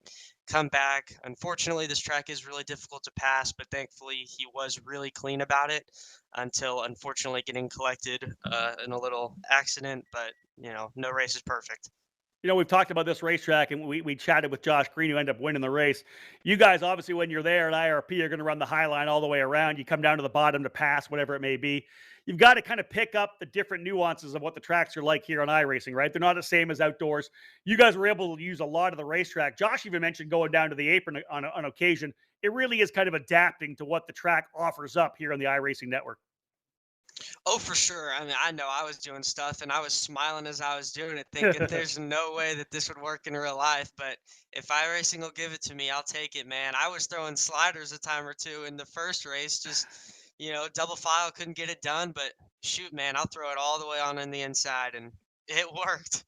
come back. Unfortunately, this track is really difficult to pass, but thankfully he was really clean about it until unfortunately getting collected in a little accident. But, no race is perfect. We've talked about this racetrack, and we chatted with Josh Green, who ended up winning the race. You guys, obviously, when you're there at IRP, you're going to run the high line all the way around. You come down to the bottom to pass, whatever it may be. You've got to kind of pick up the different nuances of what the tracks are like here on iRacing, right? They're not the same as outdoors. You guys were able to use a lot of the racetrack. Josh even mentioned going down to the apron on occasion. It really is kind of adapting to what the track offers up here on the iRacing network. Oh, for sure. I mean, I know I was doing stuff and I was smiling as I was doing it, thinking there's no way that this would work in real life. But if iRacing will give it to me, I'll take it, man. I was throwing sliders a time or two in the first race, just, double file, couldn't get it done. But shoot, man, I'll throw it all the way on the inside, and it worked.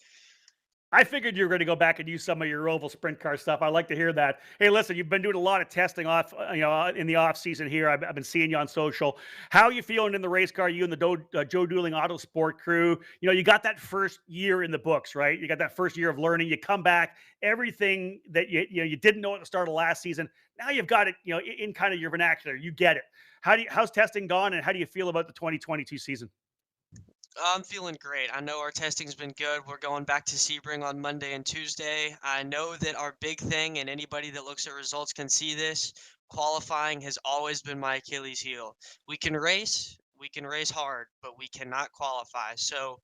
I figured you were going to go back and use some of your oval sprint car stuff. I like to hear that. Hey, listen, you've been doing a lot of testing in the off season here. I've been seeing you on social. How are you feeling in the race car? You and the Joe Dueling Autosport crew. You got that first year in the books, right? You got that first year of learning. You come back, everything that you didn't know at the start of last season. Now you've got it, in kind of your vernacular. You get it. How's testing gone, and how do you feel about the 2022 season? I'm feeling great. I know our testing's been good. We're going back to Sebring on Monday and Tuesday. I know that our big thing, and anybody that looks at results can see this, qualifying has always been my Achilles heel. We can race hard, but we cannot qualify. So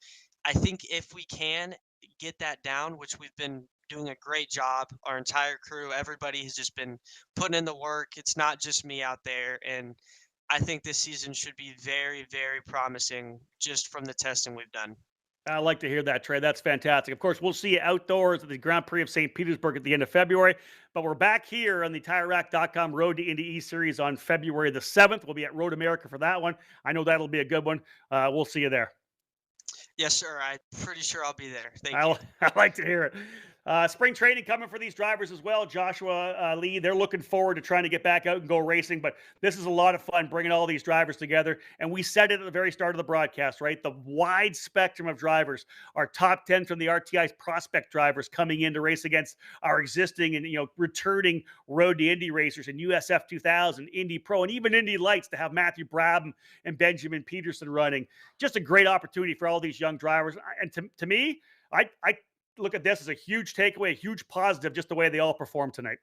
I think if we can get that down, which we've been doing a great job. Our entire crew, everybody has just been putting in the work. It's not just me out there. And I think this season should be very, very promising just from the testing we've done. I like to hear that, Trey. That's fantastic. Of course, we'll see you outdoors at the Grand Prix of St. Petersburg at the end of February. But we're back here on the TireRack.com Road to Indy eSeries on February the 7th. We'll be at Road America for that one. I know that'll be a good one. We'll see you there. Yes, sir. I'm pretty sure I'll be there. Thank you. I like to hear it. Spring training coming for these drivers as well. Joshua Lee, they're looking forward to trying to get back out and go racing, but this is a lot of fun bringing all these drivers together. And we said it at the very start of the broadcast, right? The wide spectrum of drivers, our top 10 from the RTI's prospect drivers coming in to race against our existing and, returning Road to Indy racers and USF 2000, Indy Pro, and even Indy Lights to have Matthew Brabham and Benjamin Peterson running. Just a great opportunity for all these young drivers. And to me, I look at this as a huge takeaway, a huge positive, just the way they all performed tonight.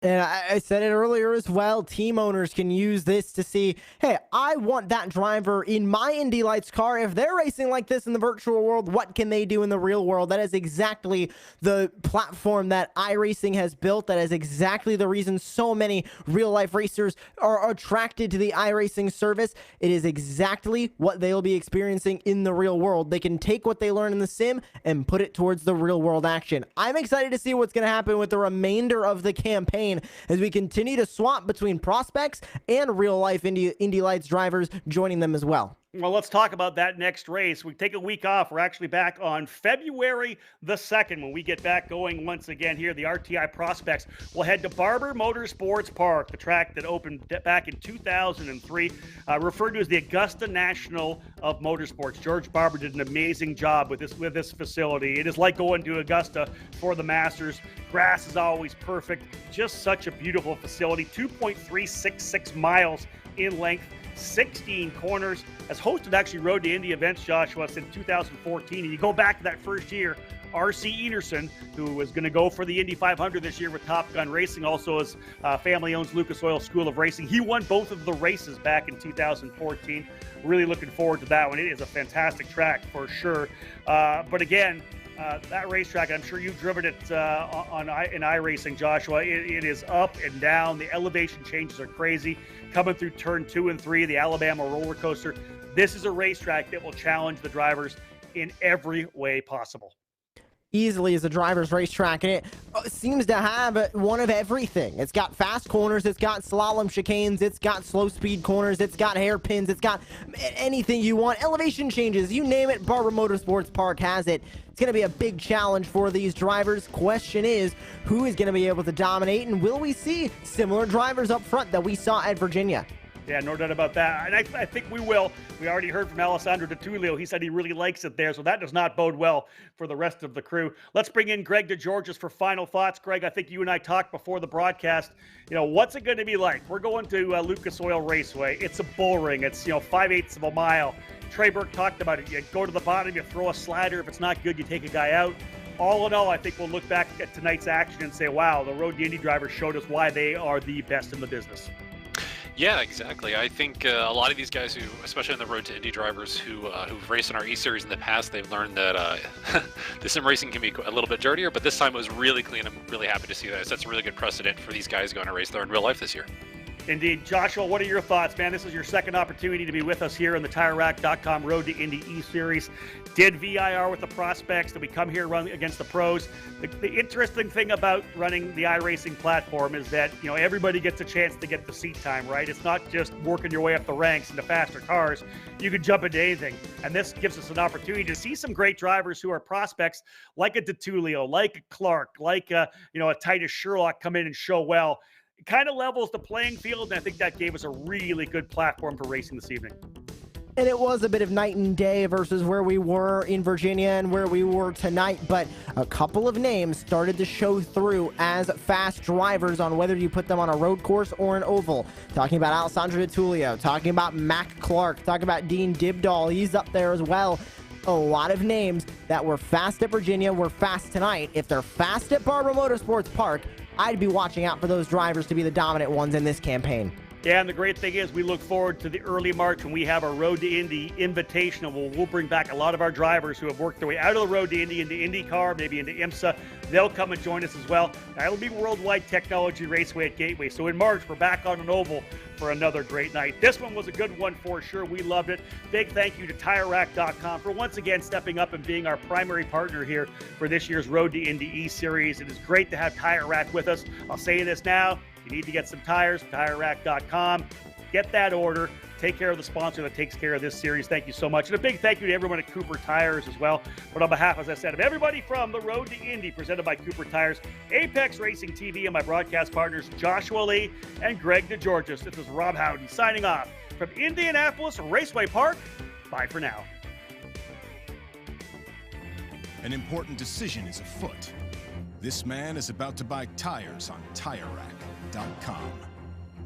And I said it earlier as well, team owners can use this to see, hey, I want that driver in my Indy Lights car. If they're racing like this in the virtual world, what can they do in the real world? That is exactly the platform that iRacing has built. That is exactly the reason so many real-life racers are attracted to the iRacing service. It is exactly what they'll be experiencing in the real world. They can take what they learn in the sim and put it towards the real-world action. I'm excited to see what's going to happen with the remainder of the campaign as we continue to swap between prospects and real-life Indy Lights drivers joining them as well. Well, let's talk about that next race. We take a week off. We're actually back on February the 2nd when we get back going once again here. The RTI prospects will head to Barber Motorsports Park, the track that opened back in 2003, referred to as the Augusta National of Motorsports. George Barber did an amazing job with this facility. It is like going to Augusta for the Masters. Grass is always perfect. Just such a beautiful facility. 2.366 miles in length. 16 corners, has hosted actually Road to Indy events, Joshua, since 2014. And you go back to that first year, R.C. Enerson, who was going to go for the Indy 500 this year with Top Gun Racing, also his family owns Lucas Oil School of Racing. He won both of the races back in 2014. Really looking forward to that one. It is a fantastic track for sure. But again, that racetrack, I'm sure you've driven it in iRacing, Joshua. It is up and down. The elevation changes are crazy. Coming through turn 2 and 3, the Alabama roller coaster. This is a racetrack that will challenge the drivers in every way possible. Easily as a driver's racetrack, and it seems to have one of everything. It's got fast corners, it's got slalom chicanes, it's got slow speed corners, it's got hairpins, it's got anything you want, elevation changes, you name it, Barber Motorsports Park has it. It's going to be a big challenge for these drivers. Question is, who is going to be able to dominate, and will we see similar drivers up front that we saw at Virginia? Yeah, no doubt about that. And I think we will. We already heard from Alessandro DiTullio. He said he really likes it there, so that does not bode well for the rest of the crew. Let's bring in Greg DeGeorgis for final thoughts. Greg, I think you and I talked before the broadcast. What's it going to be like? We're going to Lucas Oil Raceway. It's a bull ring. It's, 5/8 of a mile. Trey Burke talked about it. You go to the bottom, you throw a slider. If it's not good, you take a guy out. All in all, I think we'll look back at tonight's action and say, wow, the Road to Indy drivers showed us why they are the best in the business. Yeah, exactly. I think a lot of these guys who, especially on the Road to Indy drivers who've raced in our eSeries in the past, they've learned that the sim racing can be a little bit dirtier, but this time it was really clean. I'm really happy to see that. That's a really good precedent for these guys going to race there in real life this year. Indeed. Joshua, what are your thoughts, man? This is your second opportunity to be with us here on the TireRack.com Road to Indy eSeries. Did VIR with the prospects. Did we come here run against the pros? The interesting thing about running the iRacing platform is that, everybody gets a chance to get the seat time, right? It's not just working your way up the ranks into faster cars. You can jump into anything. And this gives us an opportunity to see some great drivers who are prospects like a DiTullio, like a Clark, like a Titus Sherlock come in and show well. It kind of levels the playing field, and I think that gave us a really good platform for racing this evening. And it was a bit of night and day versus where we were in Virginia and where we were tonight, but a couple of names started to show through as fast drivers on whether you put them on a road course or an oval. Talking about Alessandro DiTullio, talking about Mac Clark, talking about Dean Dibdahl, he's up there as well. A lot of names that were fast at Virginia were fast tonight. If they're fast at Barber Motorsports Park, I'd be watching out for those drivers to be the dominant ones in this campaign. Yeah, and the great thing is we look forward to the early March when we have our Road to Indy Invitational. We'll bring back a lot of our drivers who have worked their way out of the Road to Indy into IndyCar, maybe into IMSA. They'll come and join us as well. That'll be Worldwide Technology Raceway at Gateway. So in March, we're back on an oval for another great night. This one was a good one for sure. We loved it. Big thank you to TireRack.com for once again stepping up and being our primary partner here for this year's Road to Indy eSeries. It is great to have Tire Rack with us. I'll say this now. You need to get some tires, TireRack.com. Get that order. Take care of the sponsor that takes care of this series. Thank you so much. And a big thank you to everyone at Cooper Tires as well. But on behalf, as I said, of everybody from the Road to Indy, presented by Cooper Tires, Apex Racing TV, and my broadcast partners, Joshua Lee and Greg DeGeorgis. This is Rob Howden signing off from Indianapolis Raceway Park. Bye for now. An important decision is afoot. This man is about to buy tires on TireRack.com.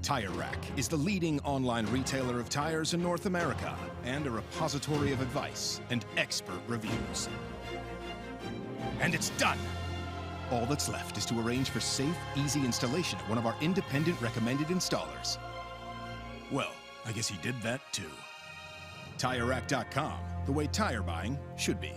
Tire Rack is the leading online retailer of tires in North America and a repository of advice and expert reviews. And it's done! All that's left is to arrange for safe, easy installation at one of our independent recommended installers. Well, I guess he did that too. TireRack.com, the way tire buying should be.